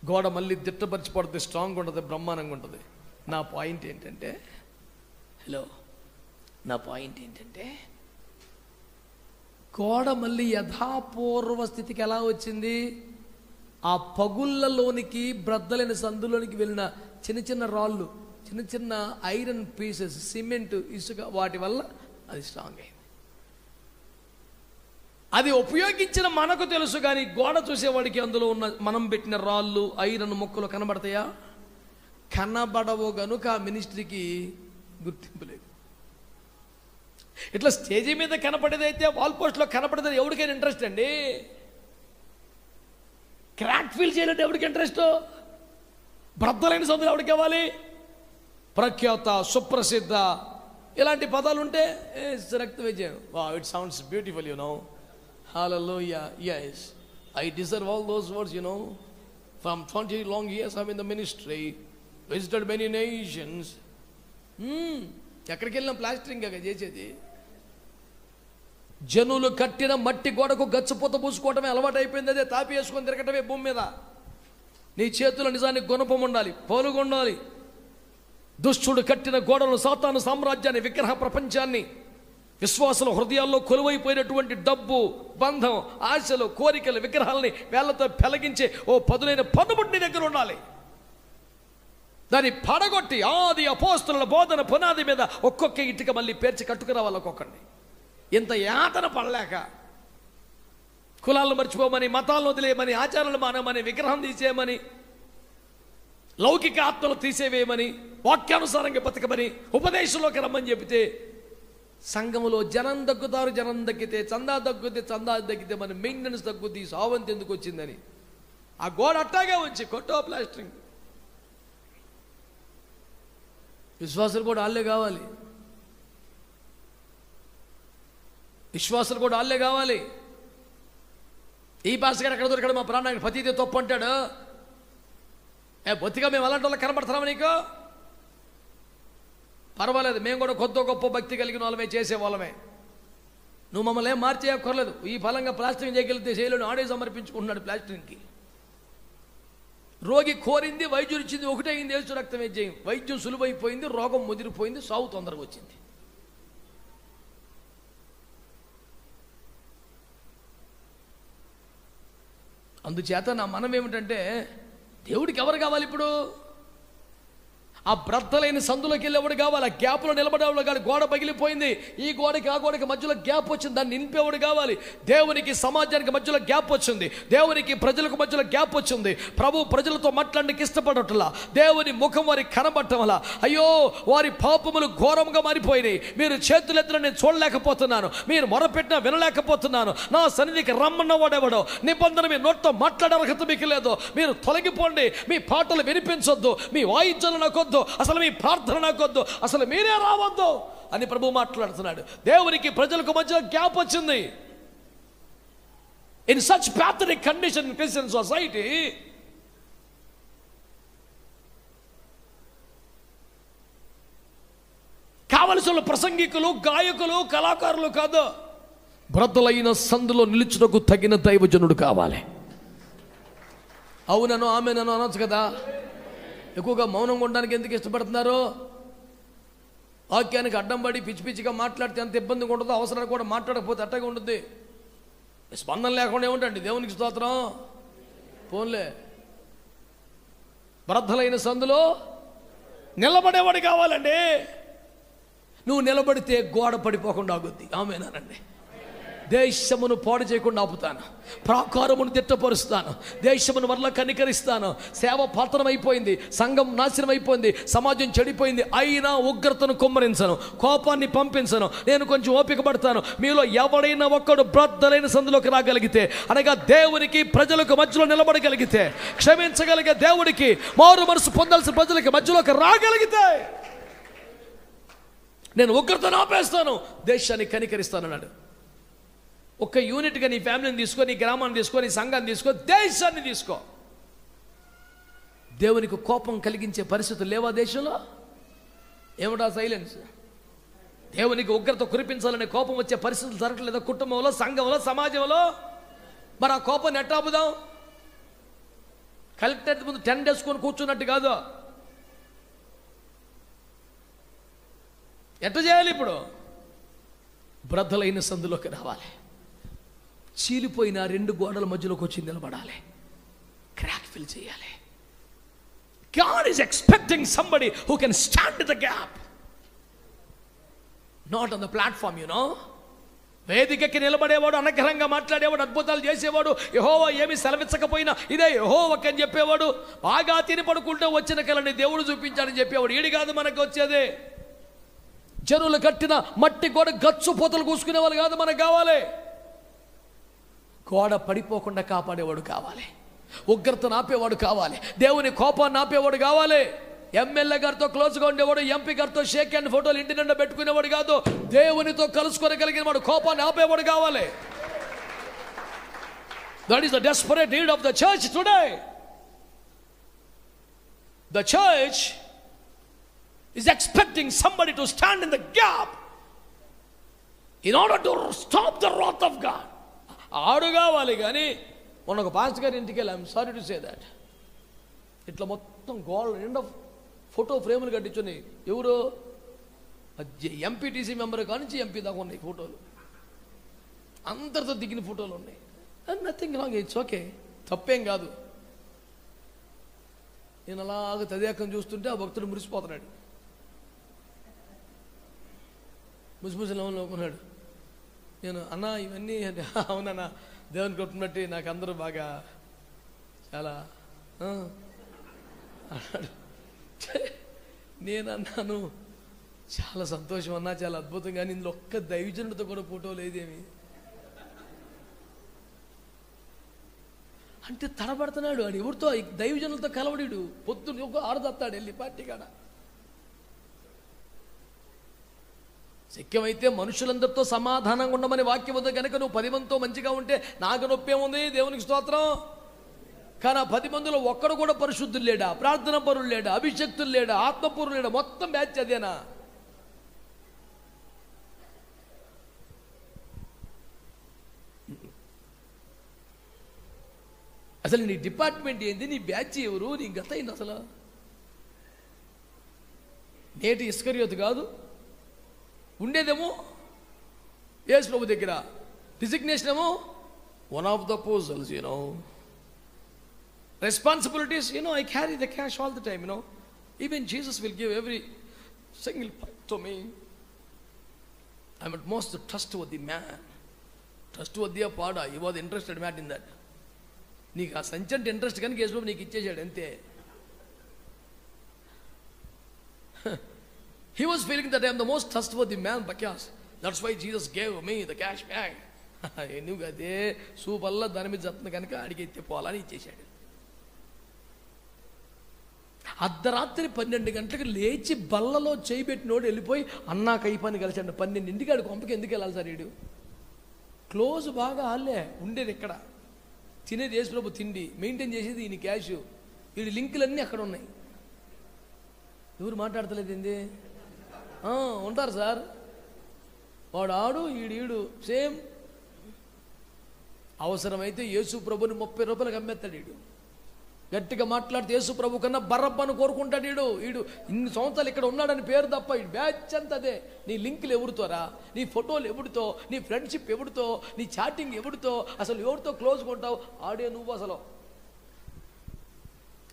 గోడ మళ్ళీ దిట్టపరిచిపడుతుంది, స్ట్రాంగ్ ఉంటుంది, బ్రహ్మాండంగా ఉంటుంది. నా పాయింట్ ఏంటంటే గోడ మళ్ళీ యథాపూర్వ స్థితికి ఎలా వచ్చింది? ఆ పగుళ్ళలోనికి, బ్రద్దలైన సందులోనికి వెళ్ళిన చిన్న చిన్న రాళ్ళు, చిన్న చిన్న ఐరన్ పీసెస్, సిమెంట్, ఇసుక, వాటి వల్ల అది స్ట్రాంగ్ అయింది. అది ఉపయోగించిన మనకు తెలుసు, కానీ గోడ చూసేవాడికి అందులో ఉన్న మనం పెట్టిన రాళ్ళు, ఐరన్ ముక్కలు కనబడతాయా? కనబడవు. గనుక ఆ మినిస్ట్రీకి గుర్తింపు లేదు. ఇట్లా స్టేజీ మీద కనపడేదైతే, వాల్ పోస్ట్లో కనపడేది ఎవరికైనా ఇంట్రెస్ట్ అండి. క్రాక్ ఫీల్ చేయాలంటే ఎవరికి ఇంట్రెస్ట్? బ్రద్దలైన సందులు ఎవరికి కావాలి? ప్రఖ్యాత, సుప్రసిద్ధ, ఇలాంటి పదాలు ఉంటే రక్త విజయం. It sounds beautiful, you know. Hallelujah. yes, I deserve all those words, you know. From 20 long years I'm in the ministry, visited many nations. ఎక్కడికి వెళ్ళినా ప్లాస్టరింగ్ చేసేది. జనులు కట్టిన మట్టి గోడకు గచ్చపోత పూసుకోవటమే అలవాటు అయిపోయింది. అదే తాపి వేసుకొని తిరగటమే భూమి మీద. నీ చేతుల నిజానికి గుణపం ఉండాలి, పోలుగుండాలి. దుష్టుడు కట్టిన గోడలను, సాతాను సామ్రాజ్యాన్ని, విగ్రహ ప్రపంచాన్ని, విశ్వాసుల హృదయాల్లో కొలువైపోయినటువంటి డబ్బు, బంధం, ఆశలు, కోరికలు, విగ్రహాలని వేళ్లతో పెలగించే ఓ పదులైన పన్నుబుట్టి నీ దగ్గర ఉండాలి. దాన్ని పడగొట్టి ఆది అపోస్తలుల బోధన పునాది మీద ఒక్కొక్క ఇటుక మళ్ళీ పేర్చి కట్టుకురావాలి. ఒక్కొక్కడిని ఇంత యాతన పడలేక, కులాలను మర్చిపోమని, మతాలను వదిలేయమని, ఆచారాలు మానమని, విగ్రహం తీసేయమని, లౌకిక ఆత్మలు తీసేవేయమని, వాక్యానుసారంగా బతకమని, ఉపదేశంలోకి రమ్మని చెబితే సంఘములో జనం దగ్గుతారు. జనం తగ్గితే చందా తగ్గితే, చందా తగ్గితే మన మెయింటెనెన్స్ తగ్గుద్ది. సావంతి ఎందుకు వచ్చిందని ఆ గోడ అట్టాగే వచ్చి కొట్టో ప్లాస్టరింగ్. విశ్వాసులు కూడా వాళ్ళే కావాలి. ఈ పాస్టర్ గారు ఎక్కడ దొరికాడు? మా ప్రాణానికి పతిదే తప్పు అంటాడు. బొత్తిగా మేము అలాంటి వాళ్ళకి కనబడుతున్నామా నీకు? పర్వాలేదు, మేము కూడా కొత్త గొప్ప భక్తి కలిగిన వాళ్ళమే, చేసేవాళ్ళమే. నువ్వు మమ్మల్ని ఏం మార్చేయక్కర్లేదు. ఈ ఫలంగా ప్లాస్టరింగ్ చేయగలిగితే చేయలేను. ఆడే సమర్పించుకుంటున్నాడు ప్లాస్టరింగ్కి. రోగి కోరింది, వైద్యుడు ఇచ్చింది ఒకటే అయింది. యేసు రక్తమే జయం. వైద్యం సులువైపోయింది, రోగం ముదిరిపోయింది, సావు తొందరగా వచ్చింది. అందుచేత నా మనం ఏమిటంటే, దేవుడికి ఎవరు కావాలి ఇప్పుడు? ఆ బ్రద్దలైన సందులోకి వెళ్ళేవాడు కావాలి. ఆ గ్యాప్లో నిలబడేవాడు కాదు. గోడ పగిలిపోయింది, ఈ గోడకి ఆ గోడకి మధ్యలో గ్యాప్ వచ్చింది, దాన్ని నింపేవాడు కావాలి. దేవునికి సమాజానికి మధ్యలో గ్యాప్ వచ్చింది, దేవునికి ప్రజలకు మధ్యలో గ్యాప్ వచ్చింది. ప్రభు ప్రజలతో మాట్లాడడానికి ఇష్టపడట్లా. దేవుని ముఖం వారికి కనబడటం వల్ల అయ్యో వారి పాపములు ఘోరంగా మారిపోయినాయి, మీరు చేతులెత్తిన నేను చూడలేకపోతున్నాను, మీరు మొరపెట్టినా వినలేకపోతున్నాను, నా సన్నిధికి రమ్మన్నవాడెవడో, నిబంధన మీ నోట్తో మాట్లాడే అర్హత మీకు లేదు, మీరు తొలగిపోండి, మీ పాటలు వినిపించొద్దు, మీ వాయిద్యాలు నాకొద్దు, అసలు మీ ప్రార్థన నాకొద్దు, అసలు మీరే రావద్దు అని ప్రభు మాట్లాడుతున్నాడు. దేవునికి ప్రజలకు మధ్య గ్యాప్ వచ్చింది. In such pathetic condition in Christian society, కావలసిన ప్రసంగికులు, గాయకులు, కళాకారులు కాదు, బ్రద్దలైన సందులో నిలుచుటకు తగిన దైవజనుడు కావాలి. అవునను ఆమెనను అనొచ్చు కదా. ఎక్కువగా మౌనంగా ఉండడానికి ఎందుకు ఇష్టపడుతున్నారు? వాక్యానికి అడ్డం పడి పిచ్చి పిచ్చిగా మాట్లాడితే ఎంత ఇబ్బందిగా ఉంటుందో, అవసరానికి కూడా మాట్లాడకపోతే అట్టగా ఉంటుంది. స్పందన లేకుండా ఏముంటండి దేవునికి స్తోత్రం. పోన్లే, బ్రద్దలైన సందులో నిలబడేవాడు కావాలండి. నువ్వు నిలబడితే గోడ పడిపోకుండా ఆగుద్ది. ఆమేనండి. దేశమును పాడు చేయకుండా ఆపుతాను, ప్రాకారమును తిట్టపరుస్తాను, దేశమును మరలా కనికరిస్తాను. సేవ పతనం అయిపోయింది, సంఘం నాశనం అయిపోయింది, సమాజం చెడిపోయింది, అయినా ఉగ్రతను కుమ్మరించను, కోపాన్ని పంపించను. నేను కొంచెం ఓపిక పడతాను. మీలో ఎవడైనా ఒక్కడు బ్రద్దలైన సందులోకి రాగలిగితే, అనగా దేవునికి ప్రజలకు మధ్యలో నిలబడగలిగితే, క్షమించగలిగే దేవుడికి మారు మనసు పొందాల్సిన ప్రజలకి మధ్యలోకి రాగలిగితే, నేను ఉగ్రతను ఆపేస్తాను, దేశాన్ని కనికరిస్తానన్నాడు. ఒక యూనిట్గా నీ ఫ్యామిలీని తీసుకో, నీ గ్రామాన్ని తీసుకో, నీ సంఘాన్ని తీసుకో, దేశాన్ని తీసుకో. దేవునికి కోపం కలిగించే పరిస్థితులు లేవా దేశంలో? ఏమిటా సైలెన్స్? దేవునికి ఉగ్రత కురిపించాలనే కోపం వచ్చే పరిస్థితులు జరగట్లేదా కుటుంబంలో, సంఘంలో, సమాజంలో? మరి ఆ కోపాన్ని ఎట్లా ఆపుదాం? కలెక్టర్ ముందు 10 వేసుకొని కూర్చున్నట్టు కాదు. ఎట్లా చేయాలి? ఇప్పుడు బ్రద్దలైన సందులోకి రావాలి, చీలిపోయిన 2 గోడల మధ్యలోకి వచ్చి నిలబడాలి, క్రాక్ ఫిల్ చేయాలి. God is expecting somebody who can stand in the gap, not on the platform, you know. వేదికకి నిలబడేవాడు, అనగ్రహంగా మాట్లాడేవాడు, అద్భుతాలు చేసేవాడు, యెహోవా ఏమి సెలవిచ్చకపోయినా ఇదే యెహోవాకి అని చెప్పేవాడు, బాగా తిని పడుకుంటే వచ్చిన కలని దేవుడు చూపించాడని చెప్పేవాడు. ఈడి కాదు మనకు వచ్చేదే. జనులు కట్టిన మట్టి గోడ గచ్చు పోతలు కూసుకునే వాళ్ళు కాదు మనకు కావాలి. గోడ పడిపోకుండా కాపాడేవాడు కావాలి, ఉగ్రతను ఆపేవాడు కావాలి, దేవుని కోపాన్ని ఆపేవాడు కావాలి. ఎమ్మెల్యే గారితో క్లోజ్గా ఉండేవాడు, ఎంపీ గారితో షేక్ హ్యాండ్ ఫోటోలు ఇంటి నిండా పెట్టుకునేవాడు కాదు, దేవునితో కలుసుకోగలిగిన వాడు, కోపాన్ని ఆపేవాడు కావాలి. That is the desperate need of the church today. The church is expecting somebody to stand in the gap in order to stop the wrath of God. ఆడు కావాలి. కానీ మొన్న ఒక పాస్టర్ గారి ఇంటికి వెళ్ళి, I'm sorry to say that, ఇట్లా మొత్తం గోల్డ్ నిండా ఫోటో ఫ్రేములు కట్టించుని, ఎవరు ఎంపీటీసీ మెంబర్ కానించి ఎంపీ దాకా ఉన్నాయి ఫోటోలు, అందరితో దిగిన ఫోటోలు ఉన్నాయి. And nothing wrong, it's okay, తప్పేం కాదు. నేను అలాగ తదేకం చూస్తుంటే ఆ భక్తుడు మురిసిపోతున్నాడు, ముసిముసిలో అనుకున్నాడు. నేను అన్నా ఇవన్నీ అంటే, అవునన్నా దేవుని కృపను బట్టి నాకు అందరూ బాగా చాలా అన్నాడు. నేను అన్నాను, చాలా సంతోషం అన్నా, చాలా అద్భుతం, కానీ ఇందులో ఒక్క దైవజనుడితో కూడా ఫోటో లేదేమి అంటే తడబడుతున్నాడు. వాడు ఎవరితో, దైవజనులతో కలవడు, పొద్దున్న ఒక ఆరుదత్తాడు వెళ్ళి పార్టీ కాడ. శక్యమైతే మనుషులందరితో సమాధానంగా ఉండమని వాక్యం ఉంది కనుక నువ్వు 10 మందితో మంచిగా ఉంటే నాకు నొప్పి ఏముంది, దేవునికి స్తోత్రం. కానీ ఆ 10 మందిలో ఒక్కడు కూడా పరిశుద్ధులు లేడా, ప్రార్థన పరులు లేడా, అభిషక్తులు లేడా, ఆత్మపూర్లు లేడా, మొత్తం బ్యాచ్ అదేనా? అసలు నీ డిపార్ట్మెంట్ ఏంది, నీ బ్యాచ్ ఎవరు, నీ గత ఏంది అసలు? నేటి ఇస్కరియోతు కాదు, ఉండేదేమో యేసు ప్రభు దగ్గర, డిజిగ్నేషన్ ఏమో one of the apostles, you know. Responsibilities, you know, I carry the cash all the time, you know. Even Jesus will give every single part to me. I'm at most a trustworthy man. Trustworthy a pada, he was interested man in that. నీకు ఆ సంచంటే interest కానీ case నీకు ఇచ్చేసాడు అంతే. He was feeling that I am the most trustworthy man because that's why Jesus gave me the cash bag. నువ్వు అదే సూపల్లా దాని మీద జత్న కనుక అడిగి ఎత్తే పోవాలని ఇచ్చేసాడు. అర్ధరాత్రి 12 గంటలకు లేచి బల్లలో చేయి పెట్టినోడు వెళ్ళిపోయి అన్నా కైపాన్ని కలిసాడు. 12 ఆడు కొంపకి ఎందుకు వెళ్ళాలి సార్? వీడు క్లోజ్ బాగా ఆళ్ళే ఉండేది ఎక్కడ, తినేది యేసు ప్రభు తిండి, మెయింటైన్ చేసేది ఈయన క్యాష్, వీడి లింకులన్నీ అక్కడ ఉన్నాయి. ఎవరు మాట్లాడతలేదు ఏంది? ఉంటారు సార్, వాడు ఆడు ఈడు సేమ్. అవసరమైతే యేసు ప్రభుని 30 రూపాయలకు అమ్మేస్తాడు వీడు. గట్టిగా మాట్లాడితే యేసు ప్రభు కన్నా బరబ్బను కోరుకుంటాడు. వీడు ఇన్ని సంవత్సరాలు ఇక్కడ ఉన్నాడని పేరు తప్ప ఈ బ్యాచ్ అంతా అదే. నీ లింకులు ఎవరితోరా, నీ ఫోటోలు ఎవరితో, నీ ఫ్రెండ్షిప్ ఎవరితో, నీ చాటింగ్ ఎవరితో, అసలు ఎవరితో క్లోజ్గా ఉంటావు, ఆడే నువ్వు. అసలు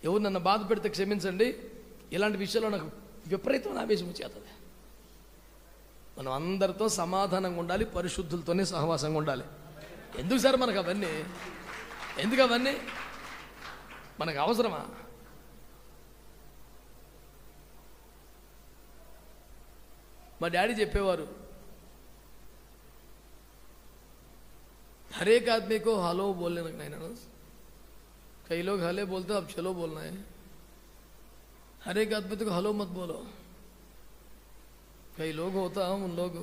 ఎవరు నన్ను బాధ పెడితే క్షమించండి, ఇలాంటి విషయాల్లో నాకు విపరీతమైన ఆవేశం వచ్చేస్తుంది. మనం అందరితో సమాధానంగా ఉండాలి, పరిశుద్ధులతోనే సహవాసంగా ఉండాలి. ఎందుకు సార్ మనకు అవన్నీ? ఎందుకు అవన్నీ మనకు అవసరమా? మా డాడీ చెప్పేవారు, हर एक आदमी को हेलो बोलने लगना है ना. कई लोग हले बोलते अब चलो बोलना है. हर एक आदमी तो हेलो मत बोलो. कई लोग होता हम उन लोग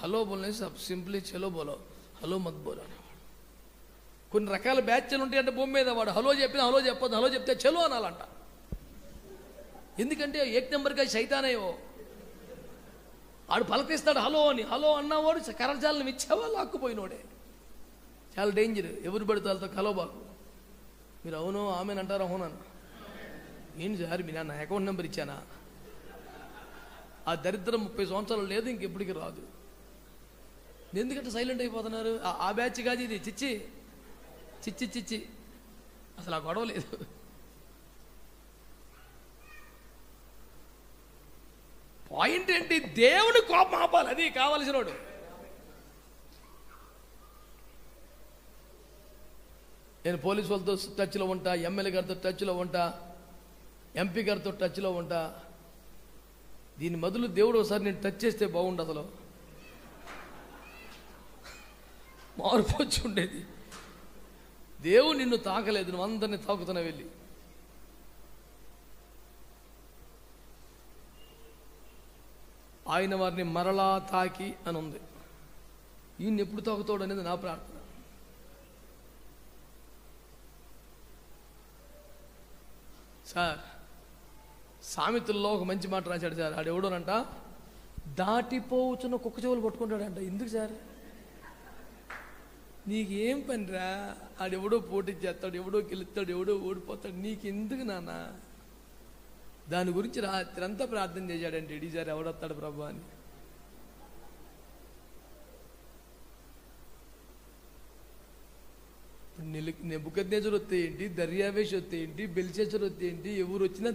हेलो बोलने से अब सिंपली चलो बोलो, हेलो मत बोलो. కొన్ని రకాల బ్యాచ్లు ఉంటాయి అంటే భూమి మీద వాడు హలో చెప్పినా హలో చెప్పొద్దు, హలో చెప్తే చలో అనాలంట. ఎందుకంటే ఏక్ నెంబర్గా శైతానేవో ఆడు పలకరిస్తాడు హలో అని. హలో అన్నవాడు కరజాలను ఇచ్చావా లాక్కుపోయినోడే. చాలా డేంజర్. ఎవరు పడితే వాళ్ళతో కలవబాకు. మీరు అవును ఆమెను అంటారు, అవునన్నా ఏంటి సార్ మీ నా అకౌంట్ నెంబర్ ఇచ్చానా? ఆ దరిద్రం 30 సంవత్సరాలు లేదు, ఇంకెప్పటికి రాదు. ఎందుకంటే సైలెంట్ అయిపోతున్నారు. ఆ బ్యాచ్ కాదు ఇది. చిచ్చి చిచ్చి చిచ్చి అసలు ఆ గొడవ లేదు. పాయింట్ ఏంటి? దేవుని కోపం ఆపాలి, అది కావలసినోడు. నేను పోలీసు వాళ్ళతో టచ్లో ఉంటా, ఎమ్మెల్యే గారితో టచ్లో ఉంటా, ఎంపీ గారితో టచ్లో ఉంటా. దీని మొదలు దేవుడు ఒకసారి నేను టచ్ చేస్తే బాగుండు. అసలు మార్పు వచ్చి ఉండేది. దేవుడు నిన్ను తాకలేదు, నువ్వు అందరినీ తాకుతున్నావు వెళ్ళి. ఆయన వారిని మరలా తాకి అని ఉంది. ఈయన ఎప్పుడు తాకుతాడు అనేది నా ప్రార్థన. సార్ సామెతల్లో ఒక మంచి మాట రాశాడు సార్. ఆడెవడోనంట దాటిపోవచ్చున్న కుక్క చెవులు పట్టుకుంటాడంట. ఎందుకు సార్? నీకేం పనిరా? ఆడెవడో పోటీ చేస్తాడు, ఎవడో గెలుస్తాడు, ఎవడో ఓడిపోతాడు, నీకెందుకు నాన్న? దాని గురించి రాత్రి అంతా ప్రార్థన చేశాడంటే ఈసారి ఎవడొస్తాడు ప్రభు అని. నెబుకద్నెజరు వస్తే ఏంటి, దర్యావేష్ వస్తే ఏంటి, బెల్షస్సరు వస్తే ఏంటి, ఎవరు వచ్చినా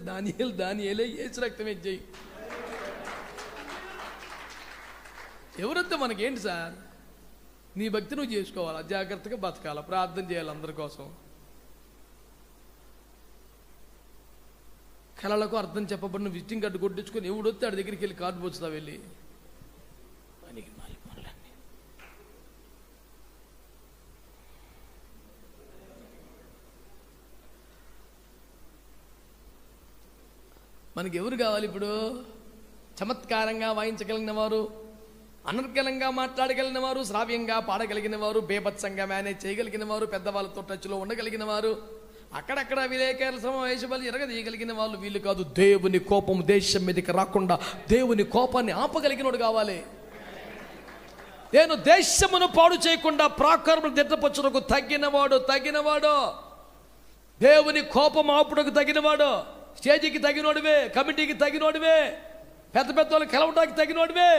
దానియేలే యేసు రక్తం ఇచ్చేయి. ఎవరొస్తే మనకేంటి సార్? నీ భక్తి నువ్వు చేసుకోవాలా, జాగ్రత్తగా బతకాల, ప్రార్థన చేయాలి అందరి కోసం. కళలకు అర్థం చెప్పబడిన విజిటింగ్ కార్డు కొట్టించుకొని ఎవడొస్తే ఆడి దగ్గరికి వెళ్ళి కార్డు పోచుతావు వెళ్ళి. పనికి మాలి పనులన్నీ. మనకి ఎవరు కావాలి ఇప్పుడు? చమత్కారంగా వాయించగలిగిన వారు, అనర్గళంగా మాట్లాడగలిగిన వారు, శ్రావ్యంగా పాడగలిగిన వారు, బేభత్సంగా మేనేజ్ చేయగలిగిన వారు, పెద్దవాళ్ళతో టచ్లో ఉండగలిగిన వారు, అక్కడక్కడ విలేకరుల సమావేశాలు ఎరగదీయగలిగిన వాళ్ళు వీళ్ళు కాదు. దేవుని కోపం దేశం మీదకి రాకుండా దేవుని కోపాన్ని ఆపగలిగినోడు కావాలి. నేను దేశమును పాడు చేయకుండా ప్రాకారమును దిట్టపరచుటకు తగినవాడు. దేవుని కోపం ఆపుటకు తగినవాడు. స్టేజీకి తగినోడివే, కమిటీకి తగినోడివే, పెద్ద వాళ్ళు కలవటానికి తగినోడివే,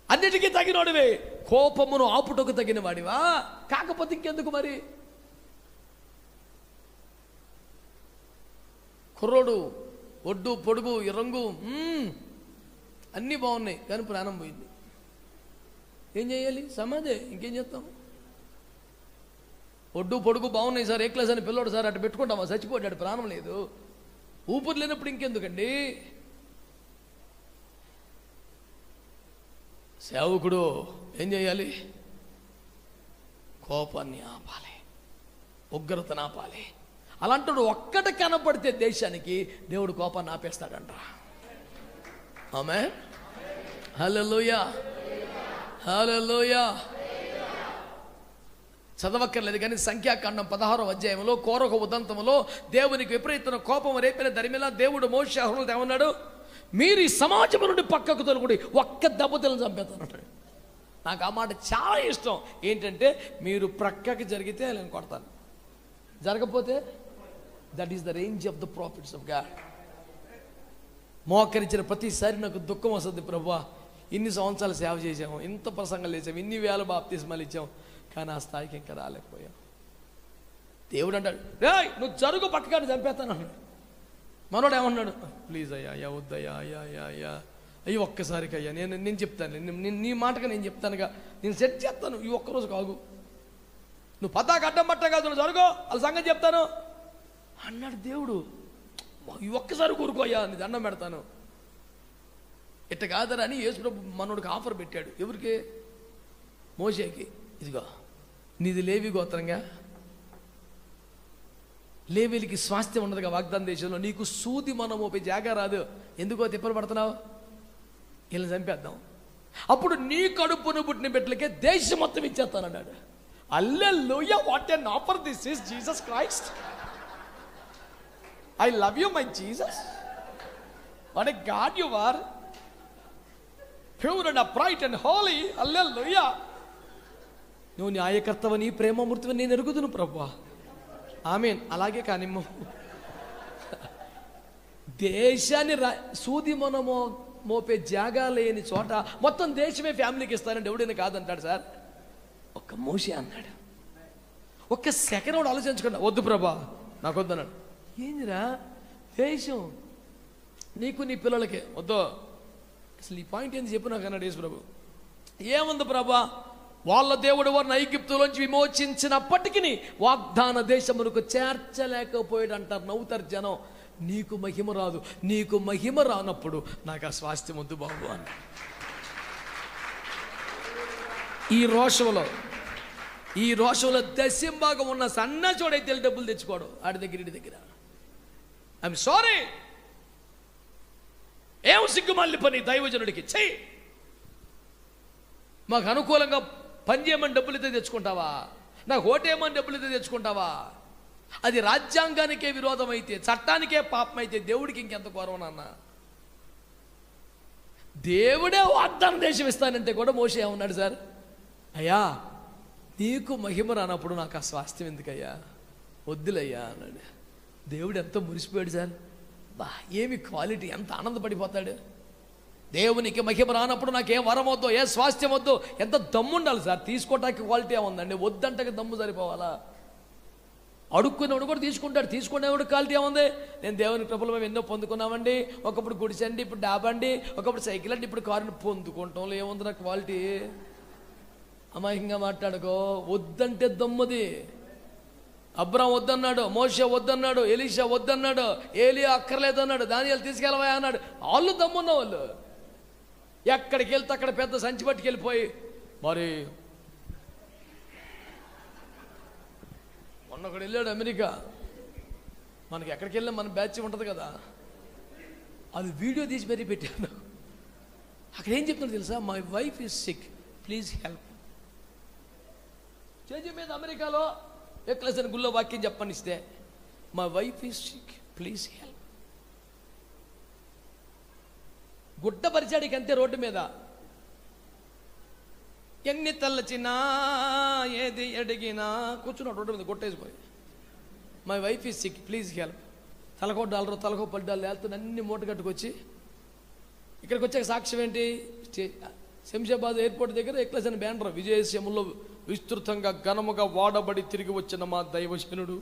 అన్నిటికీ తగినోడివే. కోపమును ఆపుటకు తగిన వాడివా? కాకపోతే ఇంకెందుకు మరి? కుర్రోడు ఒడ్డు పొడుగు రంగు అన్నీ బాగున్నాయి, కానీ ప్రాణం పోయింది. ఏం చేయాలి? సమాధే, ఇంకేం చేస్తాం? ఒడ్డు పొడుగు బాగున్నాయి సార్, ఏ క్లాస్ అని పిల్లోడు సార్ అటు పెట్టుకుంటామా? చచ్చిపోయాడు, ప్రాణం లేదు. ఊపిరి లేనప్పుడు ఇంకెందుకండి? సేవకుడు ఏం చేయాలి? కోపాన్ని ఆపాలి, ఉగ్రతను ఆపాలి. అలాంటి ఒక్కట కనపడితే దేశానికి దేవుడు కోపాన్ని ఆపేస్తాడంట. ఆమేన్, హల్లెలూయా, హల్లెలూయా. చదవక్కర్లేదు కానీ సంఖ్యాకాండం 16వ అధ్యాయంలో కోరహ ఉదంతములో దేవునికి విపరీతమైన కోపం రేపిన దరిమిలా దేవుడు మోషే అహరోనులతో ఏమన్నాడు? మీరు ఈ సమాజం నుండి పక్కకు తొలగుడి, ఒక్క దెబ్బతలను చంపేస్తానంటాడు. నాకు ఆ మాట చాలా ఇష్టం. ఏంటంటే మీరు ప్రక్కకి జరిగితే నేను కొడతాను, జరగకపోతే that is the range of the prophets of God. మోకరించిన ప్రతిసారి నాకు దుఃఖం వస్తుంది, ప్రభువా ఇన్ని సంవత్సరాలు సేవ చేసాము, ఇంత ప్రసంగాలు చేసాము, ఇన్ని వేల బాప్తిస్మాలు ఇచ్చాం, కానీ ఆ స్థాయికి ఇంకా రాలేకపోయాం. దేవుడు అంటాడు, రేయ్ నువ్వు జరుగు, పక్కగానే చంపేస్తాను అన్నాడు. మనోడు ఏమన్నాడు, ప్లీజ్ అయ్యా, అయ్యా వద్దయ్యా, అయ్యా అయ్యా అయ్యా అయ్యి ఒక్కసారికి అయ్యా, నేను చెప్తాను, నీ మాటగా నేను చెప్తానుగా, నేను సెట్ చేస్తాను, ఈ ఒక్కరోజు కాగు, నువ్వు పతాక అడ్డం పట్ట కాదు, నువ్వు జరుగు, వాళ్ళ సంగతి చెప్తాను అన్నాడు దేవుడు. ఈ ఒక్కసారి కూరుకోయ్యా, నీ దండం పెడతాను. ఇట్ట కాదరా అని యేసుప్రభు మనోడికి ఆఫర్ పెట్టాడు. ఎవరికి? మోషేకి. ఇదిగో నీది లేవి గోత్రంగా, లేవీలకి స్వాస్థ్యం ఉండదుగా వాగ్దాన దేశంలో, నీకు సూది మనం మోపే జాగా రాదు, ఎందుకో తిప్పలు పడుతున్నావు, వీళ్ళని చంపేద్దాం, అప్పుడు నీ కడుపును పుట్టిన బిడ్డలకే దేశం మొత్తం ఇచ్చేస్తానన్నాడు. Hallelujah, what an offer this is Jesus Christ. I love you, my Jesus. What a God you are. Pure and upright and holy. Hallelujah. నువ్వు న్యాయకర్తవని, ప్రేమమూర్తివని నేను ఎరుగుదును ప్రభువా. ఆమేన్. అలాగే కానిమ్ము. దేశాన్ని సూది మనము మోపే జాగా లేని చోట మొత్తం దేశమే ఫ్యామిలీకి ఇస్తానంటే ఎవడైనా కాదంటాడు సార్. ఒక్క మోషే అన్నాడు. ఒక్క సెకండ్ కూడా ఆలోచించకుండా, వద్దు ప్రభా నాకు వద్దన్నాడు. ఏందిరా దేశం నీకు నీ పిల్లలకే వద్దు, అసలు ఈ పాయింట్ ఏంది చెప్పు నాకు అన్నాడు యేసు ప్రభు. ఏముంది ప్రభా, వాళ్ళ దేవుడు వారిని ఐగుప్తులోంచి విమోచించినప్పటికీ వాగ్దాన దేశమునకు చేర్చలేకపోయాడు అంటారు, నవ్వుతారు జనం. నీకు మహిమ రాదు, నీకు మహిమ రానప్పుడు నాకు ఆ స్వాస్థ్యం వద్దు బాబు అని. ఈ రోషంలో దశంభాగం ఉన్న సన్న చోడైతే డబ్బులు తెచ్చుకోడు, ఆడి దగ్గర ఇడి దగ్గర. ఐఎమ్ సారీ, ఏం సిగ్గుమల్లి పని దైవజనుడికి చెయ్యి. మాకు అనుకూలంగా పని చేయమని డబ్బులు అయితే తెచ్చుకుంటావా, నాకు ఓటేయమని డబ్బులు అయితే తెచ్చుకుంటావా? అది రాజ్యాంగానికే విరోధం అయితే, చట్టానికే పాపం అయితే దేవుడికి ఇంకెంత గౌరవం నాన్న. దేవుడే వాగ్దాన దేశం ఇస్తానంటే కూడా మోషే ఏమన్నాడు సార్, అయ్యా నీకు మహిమ రానప్పుడు నాకు ఆ స్వాస్థ్యం ఎందుకయ్యా, వద్దులయ్యా అన్నాడు. దేవుడు ఎంతో మురిసిపోయాడు సార్. బా ఏమి క్వాలిటీ, ఎంత ఆనందపడిపోతాడు. దేవునికి మహిమ రానప్పుడు నాకేం వరం వద్దో, ఏ స్వాస్థ్యం వద్దో, ఎంత దమ్ము ఉండాలి సార్. తీసుకోవటానికి క్వాలిటీ ఏముందండి, వద్దంటే దమ్ము సరిపోవాలా? అడుక్కునేవాడు కూడా తీసుకుంటాడు, తీసుకునేవాడు క్వాలిటీ ఏముంది? నేను దేవుని కృపలో మేము ఎన్నో పొందుకున్నామండి, ఒకప్పుడు గుడిసండి, ఇప్పుడు డాబండి, ఒకప్పుడు సైకిల్ అండి, ఇప్పుడు కారుని పొందుకుంటాంలో ఏముంది నా క్వాలిటీ? అమాయకంగా మాట్లాడుకో. వద్దంటే దమ్ముది. అబ్రాం వద్దన్నాడు, మోషే వద్దన్నాడు, ఎలీషా వద్దన్నాడు, ఏలియా అక్కర్లేదన్నాడు, దానియేలు తీసుకెళ్ళవా అన్నాడు. వాళ్ళు దమ్మున్న వాళ్ళు. ఎక్కడికి వెళ్తే అక్కడ పెద్ద సంచి పట్టుకెళ్ళిపోయి, మరి మొన్న ఒకడు వెళ్ళాడు అమెరికా, మనకి ఎక్కడికి వెళ్ళినా మన బ్యాచ్ ఉంటుంది కదా, అది వీడియో తీసి మరీ పెట్టాను. అక్కడ ఏం చెప్తున్నాడు తెలుసా, my wife is sick please help. చేజీ మీద అమెరికాలో ఎక్లెసన్ గుళ్ళో వాక్యం చెప్పనిస్తే, my wife is sick please help. గుడ్డ పరిచాడికి అంతే, రోడ్డు మీద ఎన్ని తల్లచినా ఏది అడిగినా కూర్చున్నాడు రోడ్డు మీద కొట్టేసిపోయి, my wife is sick please help. తలకో డాలరు తలకో $10 వెళ్తున్న అన్ని మూట కట్టుకొచ్చి ఇక్కడికి వచ్చాక సాక్ష్యం ఏంటి, శంషాబాద్ ఎయిర్పోర్ట్ దగ్గర ఎక్లెసన్ బ్యానర్ విజయశ్యములో విస్తృతంగా ఘనముగా వాడబడి తిరిగి వచ్చిన మా దైవజనుడు.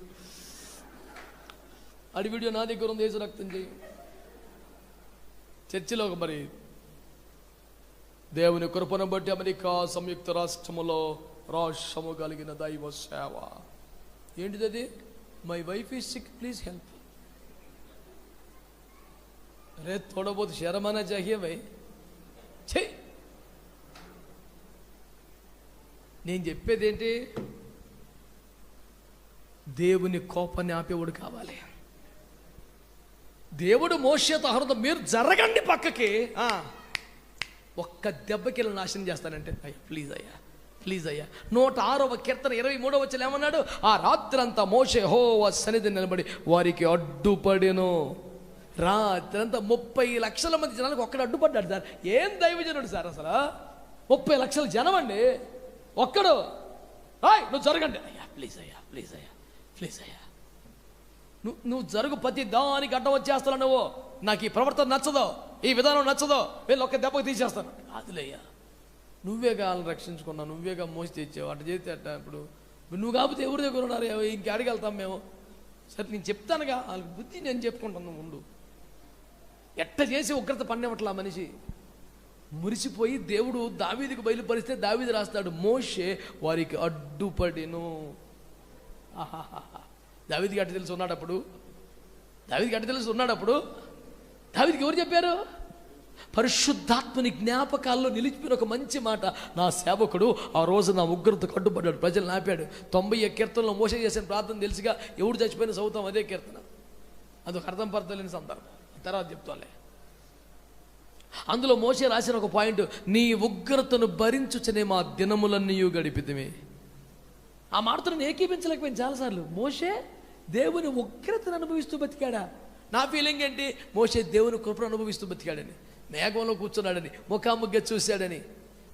అడి వీడియో నా దగ్గర ఉంది, యేసు రక్తం చేయి. చర్చిలో మరి దేవుని కృపను బట్టి అమెరికా సంయుక్త రాష్ట్రములో రాష్ట్రము కలిగిన దైవ సేవ ఏంటిది? అది my wife is sick please help. అరే थोड़ा बहुत शर्म आना चाहिए भाई. ఛీ, నేను చెప్పేది ఏంటి, దేవుని కోపాన్ని ఆపేవాడు కావాలి. దేవుడు మోషేతో అహరోనుతో మీరు జరగండి పక్కకి, ఒక్క దెబ్బకి నాశనం చేస్తానంటే, అయ్యా ప్లీజ్ అయ్యా ప్లీజ్ అయ్యా. 106వ కీర్తన 23వ వచనం ఏమన్నాడు, ఆ రాత్రంతా మోషే యెహోవా సన్నిధిని నిలబడి వారికి అడ్డుపడెను. రాత్రంతా 30 లక్షల మంది జనాలకు ఒక్కడు అడ్డుపడ్డాడు సార్. ఏం దైవజనుడు సార్, అసలు 30 లక్షల జనం అండి, ఒక్కడు నువ్వు జరగండి, అయ్యా ప్లీజ్ అయ్యా ప్లీజ్ అయ్యా ప్లీజ్ అయ్యా. నువ్వు జరుగు ప్రతి దానికి అడ్డం వచ్చేస్తాను. నువ్వు నాకు ఈ ప్రవర్తన నచ్చదో, ఈ విధానం నచ్చదో, వీళ్ళు ఒక్క దెబ్బకు తీసేస్తాను. అదిలేయ్యా, నువ్వే కావాలని రక్షించుకున్నావు, నువ్వేగా మోసి తెచ్చావు. అటు చేస్తే అట్ట. ఇప్పుడు నువ్వు కాకపోతే ఎవరి దగ్గర ఉన్నారు? ఇంకెక్కడికి వెళ్తాం మేము? సరే నేను చెప్తానుగా, వాళ్ళకి బుద్ధి నేను చెప్పుకుంటాను. ముందు ఎట్ట చేసి ఉగ్రత పడినట్లా మనిషి మురిసిపోయి దేవుడు దావీదుకు బయలుపరిస్తే దావీదు రాస్తాడు, మోషే వారికి అడ్డుపడిను. దావీదుకి అడ్డు తెలిసి ఉన్నాడప్పుడు, దావీదుకి ఎవరు చెప్పారు? పరిశుద్ధాత్మని జ్ఞాపకాల్లో నిలిచిపోయిన ఒక మంచి మాట, నా సేవకుడు ఆ రోజు నా ఉగ్రతకు అడ్డుపడ్డాడు, ప్రజలు ఆపాడు. 90 కీర్తనలో మోషే చేసిన ప్రార్థన తెలుసుగా, ఎవడు చచ్చిపోయిన చదువుతాం అదే కీర్తన. అదొక అర్థం పడతలేని సందర్భం, తర్వాత చెప్తాలే. అందులో మోషే రాసిన ఒక పాయింట్, నీ ఉగ్రతను భరించుచనే మా దినములన్నీ గడిపితిమి. ఆ మాటతో నేను ఏకీపించలేకపోయింది చాలాసార్లు. మోషే దేవుని ఉగ్రతను అనుభవిస్తూ బతికాడా? నా ఫీలింగ్ ఏంటి, మోషే దేవుని కృపను అనుభవిస్తూ బతికాడని, మేఘంలో కూర్చున్నాడని, ముఖాముగ్గా చూశాడని,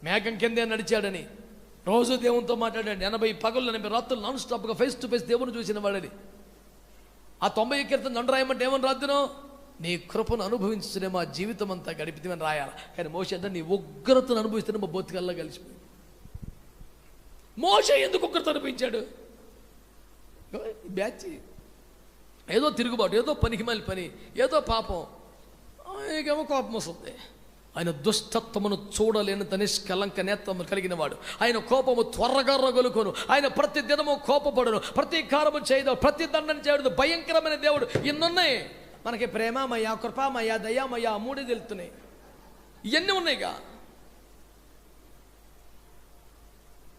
మేఘం కిందే నడిచాడని, రోజు దేవునితో మాట్లాడాడు. 80 పగళ్ళు 80 రాత్రులు నాన్ స్టాప్గా ఫేస్ టు ఫేస్ దేవుని చూసిన వాడని. ఆ 90 కీర్తన దండరాయమంటే ఏమని రాద్దును? నీ కృపను అనుభవించునే మా జీవితం అంతా గడిపితేమని రాయాలి. కానీ మోషే అంటే నీ ఉగ్రతను అనుభవిస్తేనే మా బొత్తికల్లా కలిసిపోయింది. మోషే ఎందుకు ఉగ్రత అనిపించాడు? బ్యాచ్ ఏదో తిరుగుబాటు, ఏదో పనికిమాలి పని, ఏదో పాపం, ఏమో కోపం వస్తుంది. ఆయన దుష్టత్వమును చూడలేని నిష్కలంక నేత్రము కలిగిన వాడు. ఆయన కోపము త్వరగా రగులుకొను. ఆయన ప్రతి దినము కోపపడును, ప్రతీకారము చేయదు, ప్రతి దండన చేయడు. భయంకరమైన దేవుడు. ఇన్నున్నాయి మనకి, ప్రేమమయ్యా, కృపామయ్యా, దయామయ్యా, 3 తెలుస్తున్నాయి. ఇవన్నీ ఉన్నాయిగా.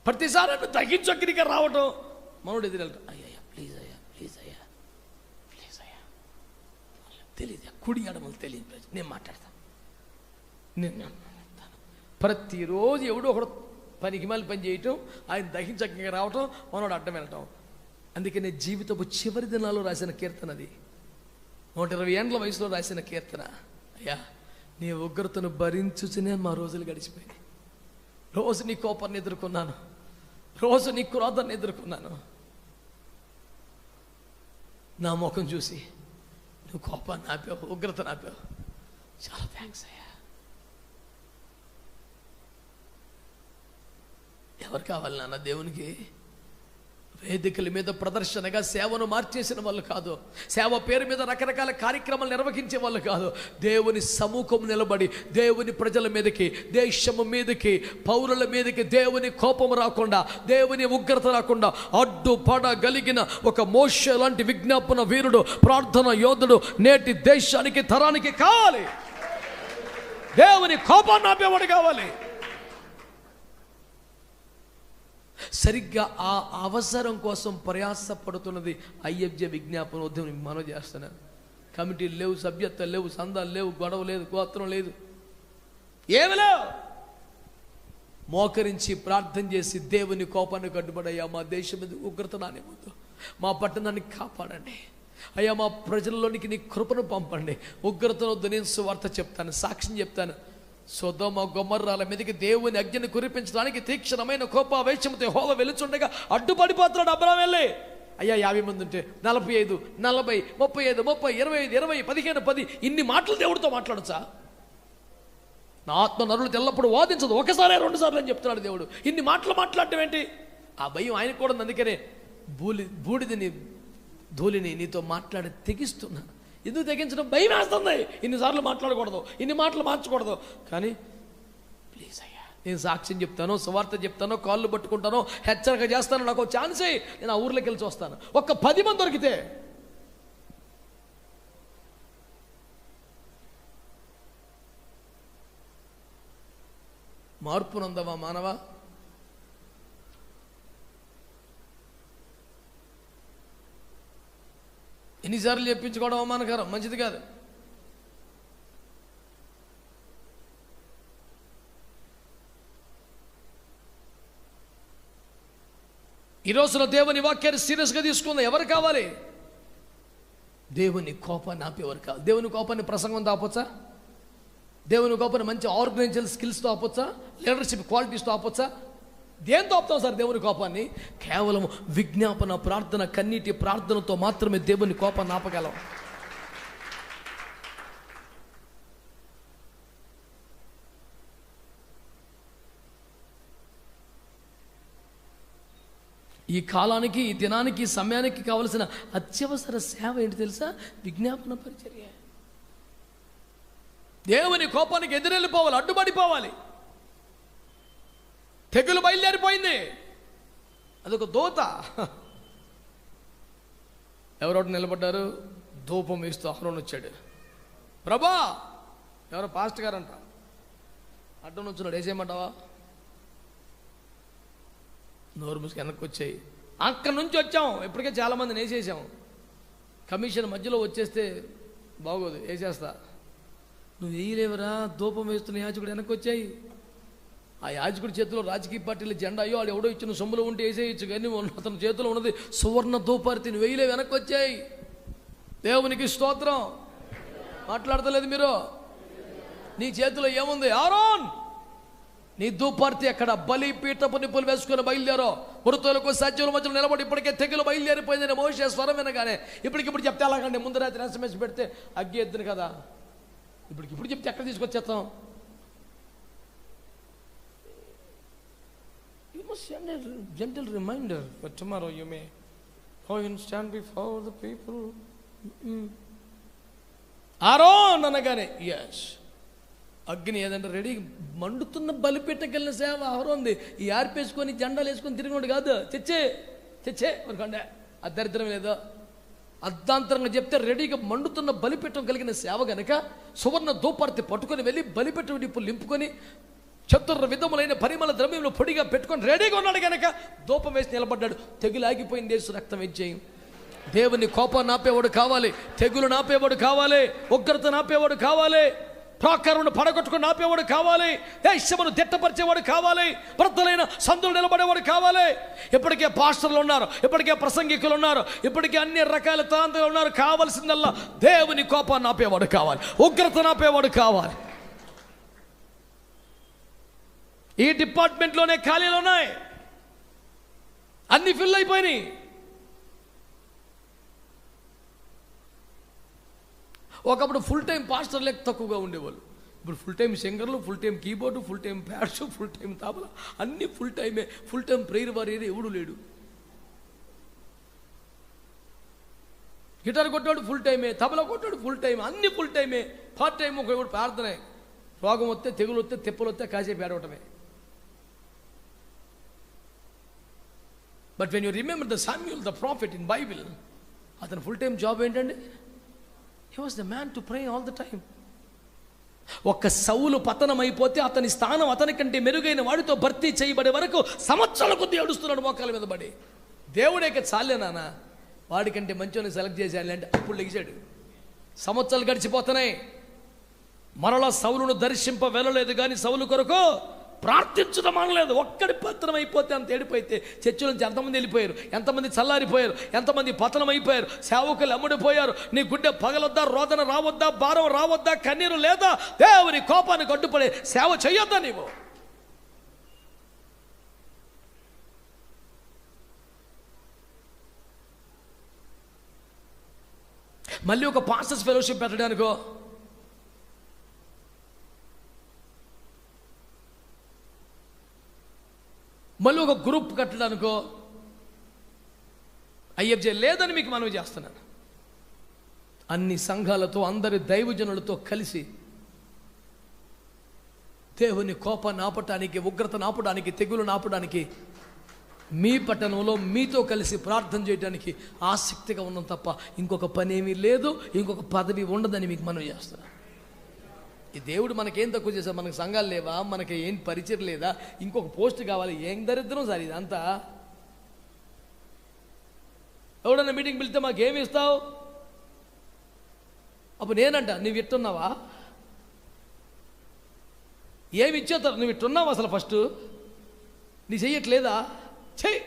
ప్రతిసారి తగ్గించొక్కడిగా రావటం, మనోడు ఎదురెళ్ళటం, అయ్యా ప్లీజ్ అయ్యా, ప్లీజ్ అయ్యా, ప్లీజ్ అయ్యా, తెలియదు, కుడి ఎడమలు తెలియదు, నేను మాట్లాడతాను, నేను ప్రతిరోజు ఎవడో ఒకడు పనికి మళ్ళీ పని చేయటం, ఆయన దహించక్కగా రావటం, మనోడు అడ్డం వెళ్ళటం. అందుకనే జీవితపు చివరి దినాల్లో రాసిన కీర్తన అది. 120 ఏండ్ల వయసులో రాసిన కీర్తన. అయ్యా నీ ఉగ్రతను భరించుచునే మా రోజులు గడిచిపోయినాయి. రోజు నీ కోపాన్ని ఎదుర్కొన్నాను, రోజు నీ క్రోధాన్ని ఎదుర్కొన్నాను. నా ముఖం చూసి నువ్వు కోపాన్ని ఆపావు, ఉగ్రతను ఆపావు. చాలా థ్యాంక్స్ అయ్యా. ఎవరు కావాలి నాన్న దేవునికి? వేదికల మీద ప్రదర్శనగా సేవను మార్చేసిన వాళ్ళు కాదు, సేవ పేరు మీద రకరకాల కార్యక్రమాలు నిర్వహించే వాళ్ళు కాదు. దేవుని సముఖం నిలబడి దేవుని ప్రజల మీదకి, దేశము మీదకి, పౌరుల మీదకి దేవుని కోపం రాకుండా, దేవుని ఉగ్రత రాకుండా అడ్డుపడగలిగిన ఒక మోషే లాంటి విజ్ఞాపన వీరుడు, ప్రార్థన యోధుడు నేటి దేశానికి, తరానికి కావాలి. దేవుని కోపాన్ని ఆపేవాడు కావాలి. సరిగ్గా ఆ అవసరం కోసం ప్రయాసపడుతున్నది ఐఎఫ్జే విజ్ఞాపన ఉద్యమం. మనం చేస్తున్నాను. కమిటీలు లేవు, సభ్యత్వాలు లేవు, సందాలు లేవు, గొడవ లేదు, గోత్రం లేదు, ఏమి లేవు. మోకరించి ప్రార్థన చేసి దేవుని కోపాన్ని కట్టుబడయ్యా, మా దేశం మీద ఉగ్రత రానివ్వద్దు, మా పట్టణాన్ని కాపాడండి అయ్యా, మా ప్రజల్లోనికి నీ కృపను పంపండి. ఉగ్రతనొద్దు, నేను సువార్త చెప్తాను, సాక్ష్యం చెప్తాను. సొదొమ గొమొర్రాల మీదకి దేవుని అగ్నిని కురిపించడానికి తీక్షణమైన కోపావేశంతో యెహోవా వెలుచుండగా అడ్డుపడిపోతున్నాడు అబ్రాహాము. వెళ్ళి అయ్యా 50 మంది ఉంటే 45, 40, 35, 30, 25, 20, 15, 10 ఇన్ని మాటలు దేవుడితో మాట్లాడచ్చా? నా ఆత్మ నరులు ఎల్లప్పుడు వాదించదు, ఒకసారి 2 సార్లు అని చెప్తున్నాడు దేవుడు. ఇన్ని మాటలు మాట్లాడటం ఏంటి? ఆ భయం ఆయనకు కూడా. అందుకనే బూడిదని ధూళిని నీతో మాట్లాడి తెగిస్తున్నాను. ఎందుకు తెగించడం? భయం వేస్తుంది. ఇన్నిసార్లు మాట్లాడకూడదు, ఇన్ని మాటలు మార్చకూడదు. కానీ ప్లీజ్ అయ్యా, నేను సాక్ష్యం చెప్తాను, సువార్త చెప్తాను, కాళ్ళు పట్టుకుంటాను, హెచ్చరిక చేస్తాను. నాకు ఒక ఛాన్స్ అయ్యి నేను ఆ ఊర్లోకి వెళ్ళి వస్తాను. ఒక్క 10 మంది దొరికితే మార్పు నందవా మానవా? ఎన్నిసార్లు చెప్పించుకోవడం అవమానకరం, మంచిది కాదు. ఈ రోజున దేవుని వాక్యాన్ని సీరియస్గా తీసుకుందాం. ఎవరు కావాలి? దేవుని కోపాన్ని ఆపేవారు కావాలి. దేవుని కోపాన్ని ప్రసంగంతో ఆపొచ్చా? దేవుని కోపాన్ని మంచి ఆర్గనైజల్ స్కిల్స్తో ఆపొచ్చా? లీడర్షిప్ క్వాలిటీస్తో ఆపొచ్చా? దేంతో ఆపుతాం సార్ దేవుని కోపాన్ని? కేవలం విజ్ఞాపన ప్రార్థన, కన్నీటి ప్రార్థనతో మాత్రమే దేవుని కోపాన్ని ఆపగలం. ఈ కాలానికి, ఈ దినానికి, ఈ సమయానికి కావలసిన అత్యవసర సేవ ఏంటి తెలుసా? విజ్ఞాపన పరిచర్య. దేవుని కోపానికి ఎదురెళ్ళిపోవాలి, అడ్డుపడిపోవాలి. తెగులు బయలుదేరిపోయింది, అదొక దూత. ఎవరోటి నిలబడ్డారు, ధూపం వేస్తూ అహరోను వచ్చాడు. ప్రభా, ఎవరో పాస్ట్ గారంట అడ్డం వచ్చున్నాడు, వేసేయమంటావా? నోరు మూసుకు వెనక్కి వచ్చాయి. అక్కడి నుంచి వచ్చాం, ఇప్పటికే చాలామందిని వేసేసాం. కమిషన్ మధ్యలో వచ్చేస్తే బాగోదు, వేసేస్తా. నువ్వు వేయలేవరా, ధూపం వేస్తున్న యాజకుడు వెనక్కి వచ్చాయి. ఆ యాజకుడి చేతిలో రాజకీయ పార్టీల జెండా, అయ్యో వాడు ఎవడో ఇచ్చిన సొమ్ములు ఉంటే వేసేయచ్చు, కానీ అతని చేతిలో ఉన్నది సువర్ణ ధూపార్తి. నువ్వు వేయలే, వెనక్కి వచ్చాయి. దేవునికి స్తోత్రం. మాట్లాడతలేదు మీరు? నీ చేతిలో ఏముంది? ఆరోన్, నీ ధూపార్తి ఎక్కడ? బలిపీఠపు నిప్పులు వేసుకుని బయలుదేరో. మృతులకు సజ్జుల మధ్యలో నిలబడి ఇప్పటికే తెగులు బయలుదేరిపోయిందని మోషే స్వరం వినగానే ఇప్పుడు చెప్తే అలాగండి, ముందు రాత్రి ఎస్ఎంఎస్ పెడితే అగ్గి ఎద్దును కదా, ఇప్పుడు చెప్తే ఎక్కడ తీసుకొచ్చేస్తాం? You must send a gentle reminder for tomorrow. You may go and stand before the people. Aaron అనగానే ఎస్, అగ్ని ఏదంటే రెడీ, మండుతున్న బలిపీఠకెళ్ళిన సేవ ఆరోన్ది. ఈ ఆర్పేసుకొని జెండాలు వేసుకొని తిరిగినోడు కాదు. తెచ్చే అనుకోండి, ఆ దరిద్రం లేదో. అర్ధాంతరంగా చెప్తే రెడీగా మండుతున్న బలిపీఠం కలిగిన సేవ గనక సువర్ణ ధూపార్తి పట్టుకొని వెళ్ళి బలిపీఠం నిప్పులు నింపుకొని చతుర్ర విధములైన పరిమళ ద్రవ్యంలో పొడిగా పెట్టుకొని రెడీగా ఉన్నాడు గనక ధూపం వేసి నిలబడ్డాడు. తెగులు ఆగిపోయింది, యేసు రక్తం ఇచ్చేయం. దేవుని కోపాన్ని ఆపేవాడు కావాలి, తెగులు నాపేవాడు కావాలి, ఉగ్రత నాపేవాడు కావాలి, ప్రాకారమును పడగొట్టుకుని ఆపేవాడు కావాలి, దేశమును దిట్టపరిచేవాడు కావాలి, వృద్ధులైన సందులు నిలబడేవాడు కావాలి. ఇప్పటికే పాస్టర్లు ఉన్నారు, ఇప్పటికే ప్రసంగికులు ఉన్నారు, ఇప్పటికే అన్ని రకాల తాంత్రికులు ఉన్నారు. కావాల్సిందల్లా దేవుని కోపాన్ని ఆపేవాడు కావాలి, ఉగ్రతను ఆపేవాడు కావాలి. ఈ డిపార్ట్మెంట్లోనే ఖాళీలు ఉన్నాయి, అన్ని ఫిల్ అయిపోయినాయి. ఒకప్పుడు ఫుల్ టైం పాస్టర్లు తక్కువగా ఉండేవాళ్ళు. ఇప్పుడు ఫుల్ టైం సింగర్లు, full time keyboard, full time pads, full time tabla, అన్ని ఫుల్ టైమే. ఫుల్ టైం ప్రేయర్ వారియర్ ఎవడు లేడు. గిటార్ కొట్టాడు ఫుల్ టైమే, తబలా కొట్టాడు ఫుల్ టైం, అన్ని ఫుల్ టైమే. పార్ట్ టైం ఒకటి ప్రార్థనే. రోగం వస్తే, తెగులు వస్తే, తిప్పలు వస్తే కాసేపు ఏడవటమే. But when you remember the Samuel the prophet in Bible, అతని ఫుల్ టైం జాబ్ ఏంటండి? He was the man to pray all the time. ఒక్క సౌలు పతనం అయిపోతే అతని స్థానం అతని కంటే మెరుగైన వాడితో భర్తీ చేయబడే వరకు సంవత్సరాల కొద్ది ఏడుస్తున్నాడు మోకాల మీద పడి. దేవుడేక చాలే నాన్న, వాడికంటే మంచిని సెలెక్ట్ చేశాడు అంటే అప్పుడు లెగిశాడు. సంవత్సరాలు గడిచిపోతున్నాయి, మరలా సౌలును దర్శింప వెళ్ళలేదు, కానీ సౌలు కొరకు ప్రార్థించడం అనలేదు. ఒక్కడి పతనం అయిపోతే అంత ఏడిపోయితే చర్చల నుంచి ఎంతమంది వెళ్ళిపోయారు, ఎంతమంది చల్లారిపోయారు, ఎంతమంది పతనం అయిపోయారు, సేవకులు అమ్ముడిపోయారు. నీ గుడ్డె పగలొద్దా, రోదన రావద్దా, భారం రావద్దా, కన్నీరు లేదా, దేవుని కోపానికి అడ్డుపడే సేవ చెయ్యొద్దా నీవు? మళ్ళీ ఒక పాస్టర్స్ ఫెలోషిప్ పెట్టడానికో, మళ్ళీ ఒక గ్రూప్ కట్టడానికో ఐఎఫ్జే లేదని మీకు మనవి చేస్తున్నాను. అన్ని సంఘాలతో, అందరి దైవజనులతో కలిసి దేవుని కోపాన్ని ఆపటానికి, ఉగ్రతను ఆపడానికి, తెగులు ఆపడానికి, మీ పట్టణంలో మీతో కలిసి ప్రార్థన చేయడానికి ఆసక్తిగా ఉన్నాం తప్ప ఇంకొక పని ఏమీ లేదు, ఇంకొక పదవి ఉండదని మీకు మనవి చేస్తున్నాను. ఈ దేవుడు మనకేం తక్కువ చేశారు? మనకు సంఘాలు లేవా? మనకి ఏం పరిచయం లేదా? ఇంకొక పోస్ట్ కావాలి? ఏం దరిద్రం సార్ ఇదంతా. ఎవడన్నా మీటింగ్ పిలిస్తే మాకేమి ఇస్తావు? అప్పుడు నేనంట, నువ్వు ఇట్టున్నావా? ఏమి ఇచ్చేస్తారు? నువ్వు ఇట్టున్నావు అసలు? ఫస్ట్ నీ చెయ్యట్లేదా? చెయ్యి.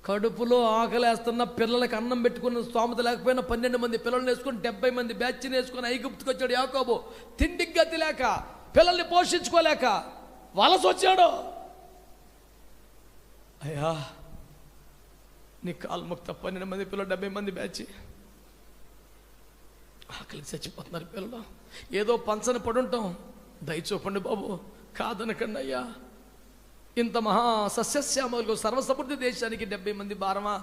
కడుపులో ఆకలేస్తున్న పిల్లలకి అన్నం పెట్టుకున్న స్తోమత లేకపోయినా 12 మంది పిల్లల్ని వేసుకొని 70 మంది బ్యాచ్ని వేసుకొని ఐగుప్తుకు వచ్చాడు యాకోబు. తిండికి గతి లేక, పిల్లల్ని పోషించుకోలేక వలస వచ్చాడు. అయ్యా నీ కాల్ముక్త 12 మంది పిల్లలు 70 మంది బ్యాచ్ ఆకలి చచ్చిపోతున్నారు పిల్లలు. ఏదో పంచన పడుంటాం, దయచూపండి బాబు, కాదనకండి అయ్యా. ఇంత మహా సస్యశ్యామలకు సర్వసమృద్ధి దేశానికి 70 మంది భారమా,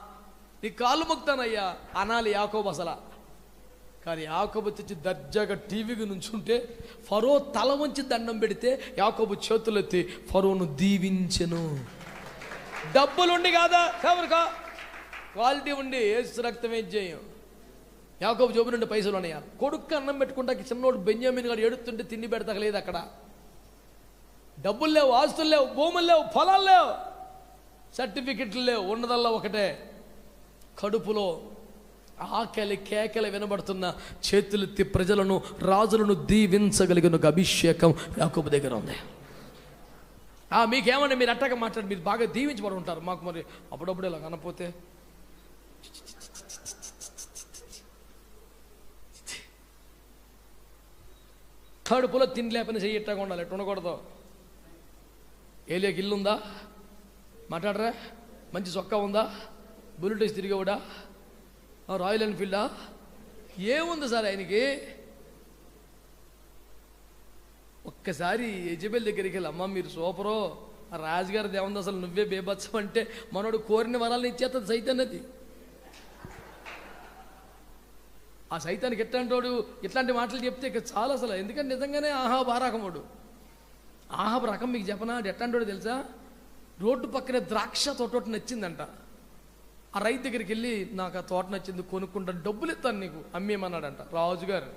నీ కాళ్ళు మొక్తానయ్యా అనాలి యాకోబు అసలు. కానీ యాకోబు తెచ్చి దర్జాగా టీవీకి నుంచుంటే ఫరో తల వంచి దండం పెడితే యాకోబు చేతులెత్తి ఫరోను దీవించెను. డబ్బులుండి కాదా, ఎవరికా క్వాలిటీ ఉండి ఏసు రక్తం ఏం చేయం. యాకోబు జోబు నుండి పైసలు ఉన్నాయా, కొడుకు అన్నం పెట్టుకుంటా చిన్నోడు బెంజమిన్ గారు ఏడుతుంటే తిండి పెడతలేదు. అక్కడ డబ్బులు లేవు, ఆస్తులు లేవు, భూములు లేవు, పొలాలు లేవు, సర్టిఫికెట్లు లేవు, ఉన్నదల్లా ఒకటే కడుపులో ఆకలి కేకలు వినబడుతున్న చేతులెత్తి ప్రజలను రాజులను దీవించగలిగిన ఒక అభిషేకం యాకోబు దగ్గర ఉంది. మీకేమన్నా మీరు అట్టగా మాట్లాడి మీరు బాగా దీవించబడి ఉంటారు. మాకు మరి అప్పుడప్పుడు ఇలా కనపోతే కడుపులో తిండి లేపని చెయ్యట్టగా ఉండాలి, ఎట్టు ఉండకూడదు. ఏలియాకి ఇల్లు ఉందా మాట్లాడరా, మంచి చొక్కా ఉందా, బుల్లెట్ తిరిగేవాడా, రాయల్ ఎన్ఫీల్డా, ఏముంది సార్ ఆయనకి. ఒక్కసారి యజబెల్ దగ్గరికి వెళ్ళి అమ్మ మీరు సూపరో, ఆ రాజుగారి దేవుంది అసలు నువ్వే బేబత్సం అంటే మనోడు కోరిన వరాలను ఇచ్చేస్తుంది సైతాన్. అది ఆ సైతానికి ఎట్లాంటోడు ఇట్లాంటి మాటలు చెప్తే ఇక చాలా అసలు. ఎందుకంటే నిజంగానే ఆహాబు ఆ రకముడు. ఆహాబు రకం మీకు చెప్పనా, ఎట్లాంటోడు తెలుసా, రోడ్డు పక్కనే ద్రాక్ష తోట నచ్చిందంట. ఆ రైతు దగ్గరికి వెళ్ళి నాకు ఆ తోట నచ్చింది కొనుక్కుంటాను, డబ్బులు ఇస్తాను నీకు అమ్మేమన్నాడంట రాజుగారు.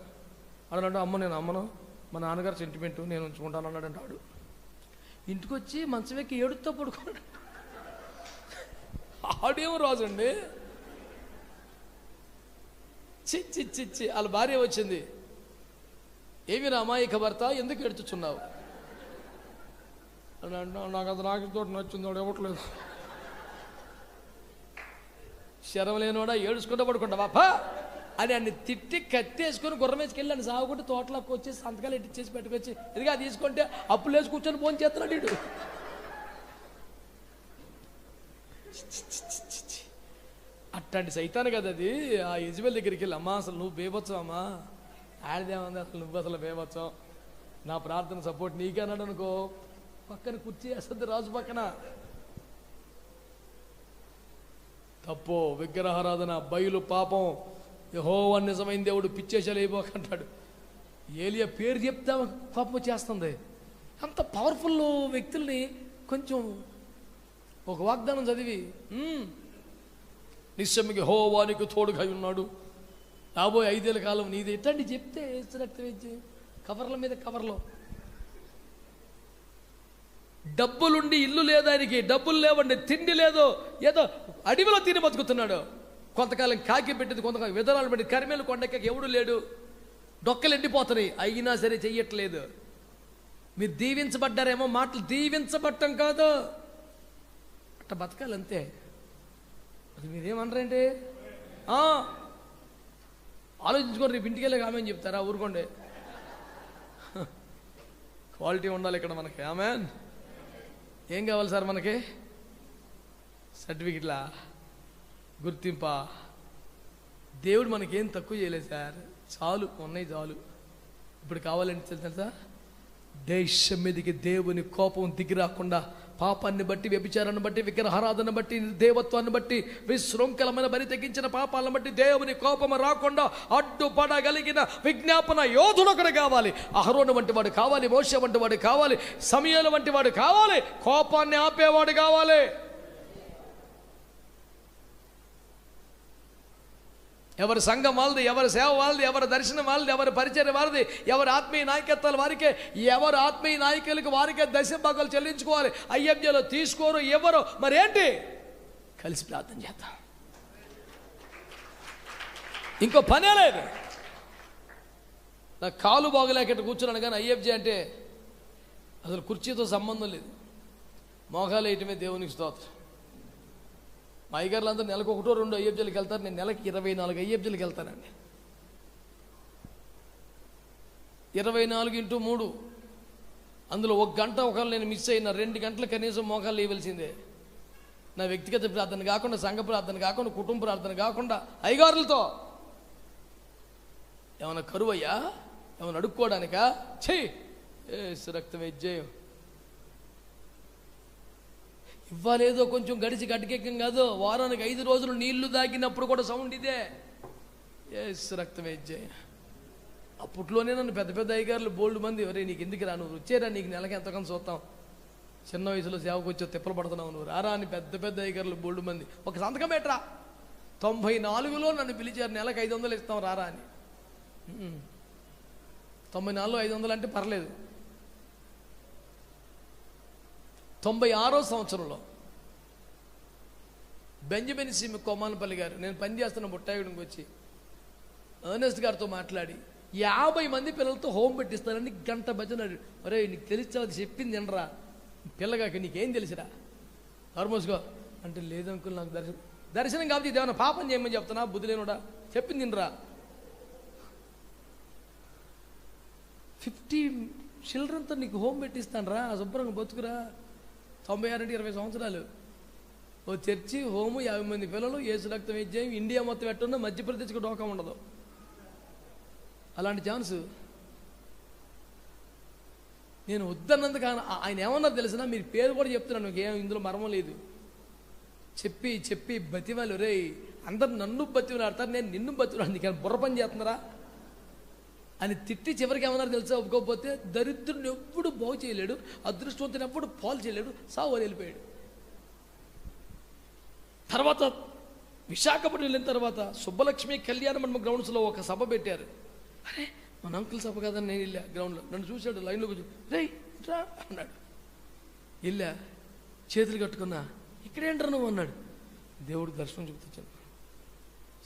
అన్నాడు అమ్మ నేను అమ్మను, మా నాన్నగారు సెంటిమెంట్ నేను ఉంచుకుంటాను అన్నాడంట. ఆడు ఇంటికి వచ్చి మంచం ఎక్కి ఏడుతో పడుకున్నాడు. ఆడేమో రాజు అండి. చిచ్చి వాళ్ళ భార్య వచ్చింది, ఏమి నా అమాయక భర్త ఎందుకు ఎడుచుచున్నావు అని అంటున్నావు. నాకు అది నాకు తోట నచ్చింది, వాడు ఇవ్వట్లేదు. శరం లేనివాడా ఏడుచుకుంటూ పడుకుంటా బాపా అని అన్ని తిట్టి కత్తేసుకొని గుర్రం వేసుకెళ్ళి సాగుకుంటే తోటలోకి వచ్చి సంతకాలు ఎట్టిచ్చేసి పెట్టుకొచ్చి ఇదిగా తీసుకుంటే అప్పులు వేసి కూర్చొని ఫోన్ చేస్తున్నాడు వీడు. అట్లాంటి సైతాను కదా అది. ఆ యజబెల్ దగ్గరికి వెళ్ళి అమ్మా అసలు నువ్వు బేబొచ్చం అమ్మా, ఆడదేమంది అసలు నువ్వు అసలు బేబొచ్చం, నా ప్రార్థన సపోర్ట్ నీకే అన్నాడు అనుకో, పక్కన కుర్చీ వేస్తుంది రాజు పక్కన. తప్పు విగ్రహారాధన బయలు పాపం, యెహోవా నిజమైన దేవుడు పిచ్చేశాలు అయిపోకంటాడు. ఏలియా పేరు చెప్తా కోపం వచ్చేస్తుంది. అంత పవర్ఫుల్ వ్యక్తుల్ని కొంచెం ఒక వాగ్దానం చదివి నిశ్చయమికి యెహోవా నీకు తోడుగా ఉన్నాడు, రాబోయే 5 ఏళ్ల కాలం నీది ఎట్లాంటి చెప్తే రక్తం ఇచ్చి కవర్ల మీద కవర్లో. డబ్బులుండి ఇల్లు లేదానికి, డబ్బులు లేవండి, తిండి లేదు, ఏదో అడవిలో తిని బతుకుతున్నాడు. కొంతకాలం కాకి పెట్టింది, కొంతకాలం విధరాలు పెట్టి కరిమేలు కొండకి ఎవడు లేడు, డొక్కలు ఎండిపోతున్నాయి, అయినా సరే చెయ్యట్లేదు. మీరు దీవించబడ్డారేమో, మాటలు దీవించబట్టం కాదు, అట్ట బతకాలంతే. అది మీరేమనరేంటి ఆలోచించుకోండి. రేపు ఇంటికి వెళ్ళి ఆమె చెప్తారా, ఊరుకోండి. క్వాలిటీ ఉండాలి ఇక్కడ మనకి. ఆమె ఏం కావాలి సార్ మనకి, సర్టిఫికెట్లా, గుర్తింపా, దేవుడు మనకేం తక్కువ చేయలేదు సార్, చాలు ఉన్నాయి చాలు. ఇప్పుడు కావాలంటే తెలుసా, దేశం మీదకి దేవుని కోపం దిగి రాకుండా, పాపాన్ని బట్టి, వ్యభిచారాన్ని బట్టి, విగ్రహారాధన బట్టి, దేవత్వాన్ని బట్టి, విశృంఖలమైన బరి తెగించిన పాపాలను బట్టి దేవుని కోపము రాకుండా అడ్డుపడగలిగిన విజ్ఞాపన యోధుడు ఒకడు కావాలి. అహరోను వంటి వాడు కావాలి, మోషే వంటి వాడు కావాలి, సమూయేలు వంటి వాడు కావాలి, కోపాన్ని ఆపేవాడు కావాలి. ఎవరి సంఘం వాళ్ళది, ఎవరి సేవ వాళ్ళది, ఎవరి దర్శనం వాళ్ళది, ఎవరి పరిచయం వారిది, ఎవరి ఆత్మీయ నాయకత్వాలు వారికే, ఎవరు ఆత్మీయ నాయకులకు వారికే దశభాగాలు చెల్లించుకోవాలి. అయ్యబ్జలో తీసుకోరు ఎవరు, మరేంటి కలిసి ప్రార్థన చేద్దాం, ఇంకో పనే లేదు. నాకు కాలు బాగలేక కూర్చున్నాను కానీ అయ్యబ్జీ అంటే అసలు కుర్చీతో సంబంధం లేదు, మోకాలు వేయటమే దేవునికి స్తోత్రం. మా అయ్యగారులు అందరూ నెలకు 1-2 అయ్యబ్జీలకు వెళ్తారు, నేను నెలకి 24 అయ్యబ్జీలకు వెళ్తానండి. 24x3, అందులో 1 గంట ఒకవేళ నేను మిస్ అయినా 2 గంటలు కనీసం మోకాలు వేయవలసిందే. నా వ్యక్తిగత ప్రార్థన కాకుండా, సంఘ ప్రార్థన కాకుండా, కుటుంబ ప్రార్థన కాకుండా అయ్యగారులతో ఏమైనా కరువయ్యా, ఏమైనా అడుక్కోవడానికా? రక్తం విజయం ఇవ్వాలేదో కొంచెం గడిచి గడ్డకెక్కం కాదు, వారానికి 5 రోజులు నీళ్లు తాగినప్పుడు కూడా సౌండ్ ఇదే, రక్తం విజయం. అప్పట్లోనే నన్ను పెద్ద పెద్ద అయ్యగారులు బోల్డ్ మంది, ఒరే నీకు ఎందుకు రా, నువ్వు వచ్చేరా, నీకు నెలకి ఎంతకని చూస్తాం, చిన్న వయసులో సేవకు వచ్చి తిప్పలు పడుతున్నావు, నువ్వు రారా అని పెద్ద పెద్ద అయ్యగారులు బోల్డ్ మంది. ఒక సంతకం పెట్టరా, 94లో నన్ను పిలిచారు, నెలకు 500 ఇస్తాం రారా అని. 94లో 500 అంటే పర్లేదు. 96వ సంవత్సరంలో బెంజమిన్ సిమ్ కొమ్మానపల్లి గారు, నేను పనిచేస్తున్న బుట్టాయిగూడెంకి వచ్చి ఎర్నెస్ట్ గారితో మాట్లాడి 50 మంది పిల్లలతో హోమ్ పెట్టిస్తానని గంట భజనాడు. ఒరే నీకు తెలిసి అది చెప్పింది తినరా, పిల్లగాక నీకేం తెలిసిరా, ఆల్మోస్ట్గా అంటే లేదనుకుని నాకు దర్శనం కాబట్టి ఇదేమన్నా పాపం చేయమని చెప్తున్నా, బుద్ధి లేనుడా, చెప్పింది తినరా. 50 చిల్డ్రన్తో నీకు హోమ్ పెట్టిస్తాను రా, శుభ్రంగా బతుకురా. 96 అంటే 20 సంవత్సరాలు, ఓ చర్చి, హోము, 50 మంది పిల్లలు, యేసు రక్తం విజయం, ఇండియా మొత్తం ఎట్టున్నా మధ్యప్రదేశ్కి డోకా ఉండదు. అలాంటి ఛాన్స్ నేను వద్దన్నందుకు ఆయన ఏమన్నారు తెలిసినా, మీరు పేరు కూడా చెప్తున్నాను, ఏం ఇందులో మర్మం లేదు. చెప్పి చెప్పి బతివాళ్ళు, రే అందరు నన్ను బతివలాడతారు, నేను నిన్ను బతివలాడు, నీకు బుర్ర పని చేస్తున్నారా అని తిట్టి చివరికి ఏమన్నారు తెలుసా, ఒప్పుకోకపోతే దరిద్రుని ఎప్పుడు బాగు చేయలేడు, అదృష్టవంతుని ఎప్పుడు పాలు చేయలేడు, సావు వెళ్ళిపోయాడు. తర్వాత విశాఖపట్నం వెళ్ళిన తర్వాత సుబ్బలక్ష్మి కళ్యాణ మండపం గ్రౌండ్స్లో ఒక సభ పెట్టారు. అరే మన అంకుల్ సభ కదని నేను వెళ్ళా, గ్రౌండ్లో నన్ను చూశాడు, లైన్లో కూర్చొని రే రా అన్నాడు. వెళ్ళా, చేతులు కట్టుకున్నా, ఇక్కడేంటారు నువ్వు అన్నాడు. దేవుడికి దర్శనం చూపించాను.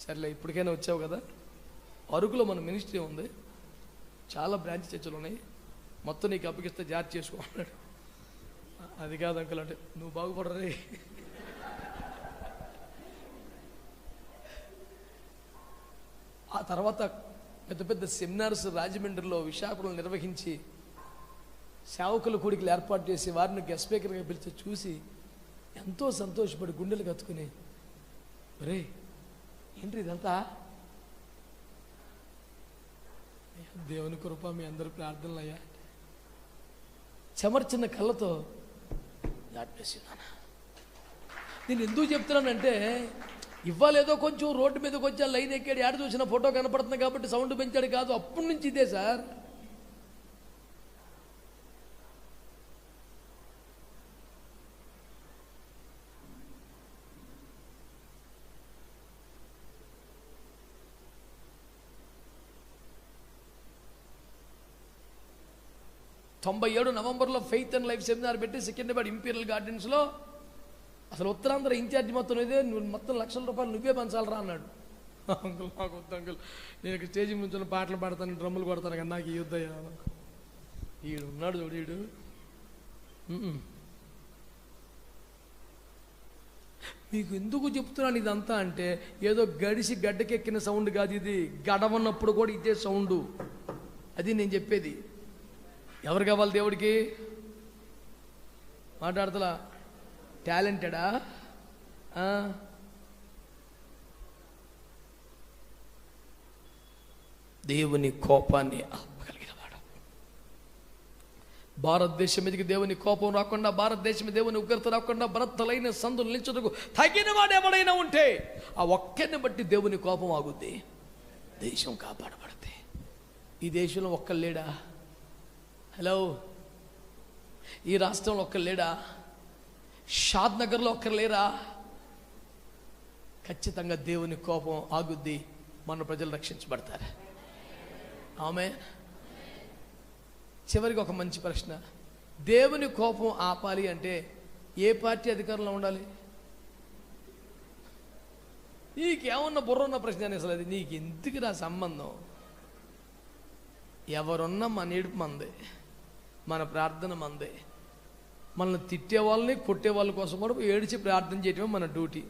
సర్లే ఇప్పటికైనా వచ్చావు కదా, అరకులో మన మినిస్ట్రీ ఉంది, చాలా బ్రాంచ్ చర్చలు ఉన్నాయి, మొత్తం నీకు అప్పగిస్తే జాగ్రత్త చేసుకో అన్నాడు. అది కాదు అంకుల్ అంటే, నువ్వు బాగుపడరే. ఆ తర్వాత పెద్ద పెద్ద సెమినార్స్ రాజమండ్రిలో, విశాఖపట్నంలో నిర్వహించి సేవకుల కూడికలు ఏర్పాటు చేసి వారిని గెస్ట్ స్పీకర్గా పిలిచి చూసి ఎంతో సంతోషపడి గుండెలు కత్తుకుని, ఒరే ఏంటి ఇదంతా, దేవుని కృప, మీ అందరి ప్రార్థనలు అయ్యా, చెమర్చిన కళ్ళతో నేను ఎందుకు చెప్తున్నానంటే, ఇవ్వాలేదో కొంచెం రోడ్డు మీదకి వచ్చి లైన్ ఎక్కాడు, ఆడ చూసిన ఫోటో కనపడుతుంది కాబట్టి సౌండ్ పెంచాడు కాదు, అప్పటి నుంచి ఇదే సార్. నవంబర్లో ఫెయిత్ అండ్ లైఫ్ సెమినార్ పెట్టి సికింద్రాబాద్ ఇంపీరియల్ గార్డెన్స్లో అసలు ఉత్తరాంధ్ర ఇన్ఛార్జి మొత్తం ఇదే, నువ్వు మొత్తం ₹1,00,000 నువ్వే పంచాలరా అన్నాడు. అంకుల్ నాకు వద్దు అంకుల్, నేను ఇక్కడ స్టేజ్ నుంచి పాటలు పాడతాను, డ్రమ్ములు కొడతాను కదా, నాకు ఈ యుద్ధయ్యా. ఈడు ఉన్నాడు చూడు, ఈడు మీకు ఎందుకు చెప్తున్నాను ఇదంతా అంటే, ఏదో గడిసి గడ్డకెక్కిన సౌండ్ కాదు ఇది, గడవన్నప్పుడు కూడా ఇదే సౌండు. అది నేను చెప్పేది. ఎవరు కావాలి దేవుడికి? మాట్లాడతలా టాలెంటెడా? దేవుని కోపాన్ని ఆపగలిగిన వాడు. భారతదేశం మీదకి దేవుని కోపం రాకుండా, భారతదేశం మీద దేవుని ఉగ్రత రాకుండా, బరత్తలైన సందులు నిల్చుటకు తగిన వాడు ఎవడైనా ఉంటే ఆ ఒక్కరిని బట్టి దేవుని కోపం ఆగుద్ది, దేశం కాపాడబడుద్ది. ఈ దేశంలో ఒక్కరు లేడా? హలో, ఈ రాష్ట్రంలో ఒక్కరు లేడా? షాద్ నగర్లో ఒక్కరు లేరా? ఖచ్చితంగా దేవుని కోపం ఆగుద్ది, మన ప్రజలు రక్షించబడతారు. ఆమె చివరికి ఒక మంచి ప్రశ్న, దేవుని కోపం ఆపాలి అంటే ఏ పార్టీ అధికారంలో ఉండాలి? నీకేమన్నా బుర్ర ఉన్న ప్రశ్న అని అసలు అది నీకు ఎందుకు రా సంబంధం? ఎవరున్నా మన ఏడుపు మందే, మన ప్రార్థన మందే. మనల్ని తిట్టే వాళ్ళని, కొట్టే వాళ్ళ కోసం కూడా ఏడిచి ప్రార్థన చేయటమే మన డ్యూటీ.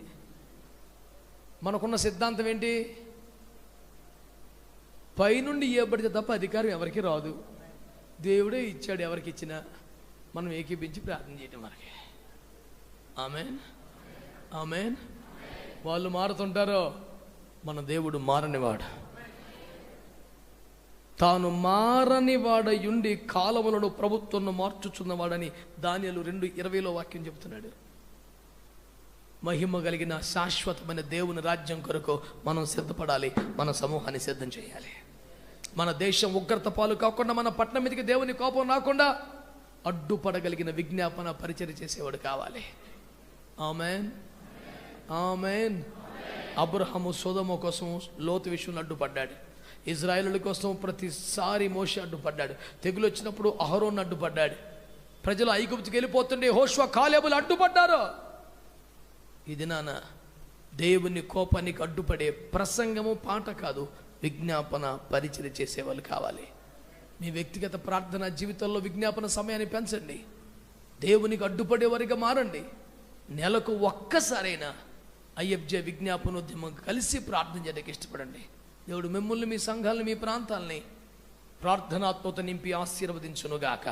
మనకున్న సిద్ధాంతం ఏంటి? పైనుండి ఇవ్వబడితే తప్ప అధికారం ఎవరికి రాదు, దేవుడే ఇచ్చాడు, ఎవరికి ఇచ్చినా మనం ఏకీపించి ప్రార్థన చేయటం మనకి. ఆమేన్. ఆమేన్. వాళ్ళు మారుతుంటారో, మన దేవుడు మారనివాడు. తాను మారని వాడయుండి కాలములను ప్రభుత్వం మార్చుచున్నవాడని దానియేలు 2:20 వాక్యం చెబుతున్నాడు. మహిమ కలిగిన శాశ్వతమైన దేవుని రాజ్యం కొరకు మనం సిద్ధపడాలి. మన సమూహాన్ని సిద్ధం చేయాలి. మన దేశం ఉగ్రత పాలు కాకుండా, మన పట్టణం మీదకి దేవుని కోపం రాకుండా అడ్డుపడగలిగిన విజ్ఞాపన పరిచర్య చేసేవాడు కావాలి. ఆమేన్, ఆమేన్. అబ్రహాము సొదొమ కోసం లోతు విషయంలో అడ్డుపడ్డాడు. ఇజ్రాయేలుల కోసం ప్రతిసారి మోషే అడ్డుపడ్డాడు. తెగులు వచ్చినప్పుడు అహరోను అడ్డుపడ్డాడు. ప్రజలు ఐగుప్తుకి వెళ్ళిపోతుండే యెహోషువ కాలేబులు అడ్డుపడ్డారు. ఇది నాన్న దేవుని కోపానికి అడ్డుపడే ప్రసంగము, పాట కాదు, విజ్ఞాపన పరిచర్య చేసేవాళ్ళు కావాలి. మీ వ్యక్తిగత ప్రార్థన జీవితంలో విజ్ఞాపన సమయాన్ని పెంచండి. దేవునికి అడ్డుపడే వారిగా మారండి. నెలకు ఒక్కసారైనా ఐఎఫ్జే విజ్ఞాపనోద్యమం కలిసి ప్రార్థన చేయడానికి ఇష్టపడండి. దేవుడు మిమ్మల్ని, మీ సంఘాలను, మీ ప్రాంతాలని ప్రార్థనాత్మత నింపి ఆశీర్వదించునుగాక.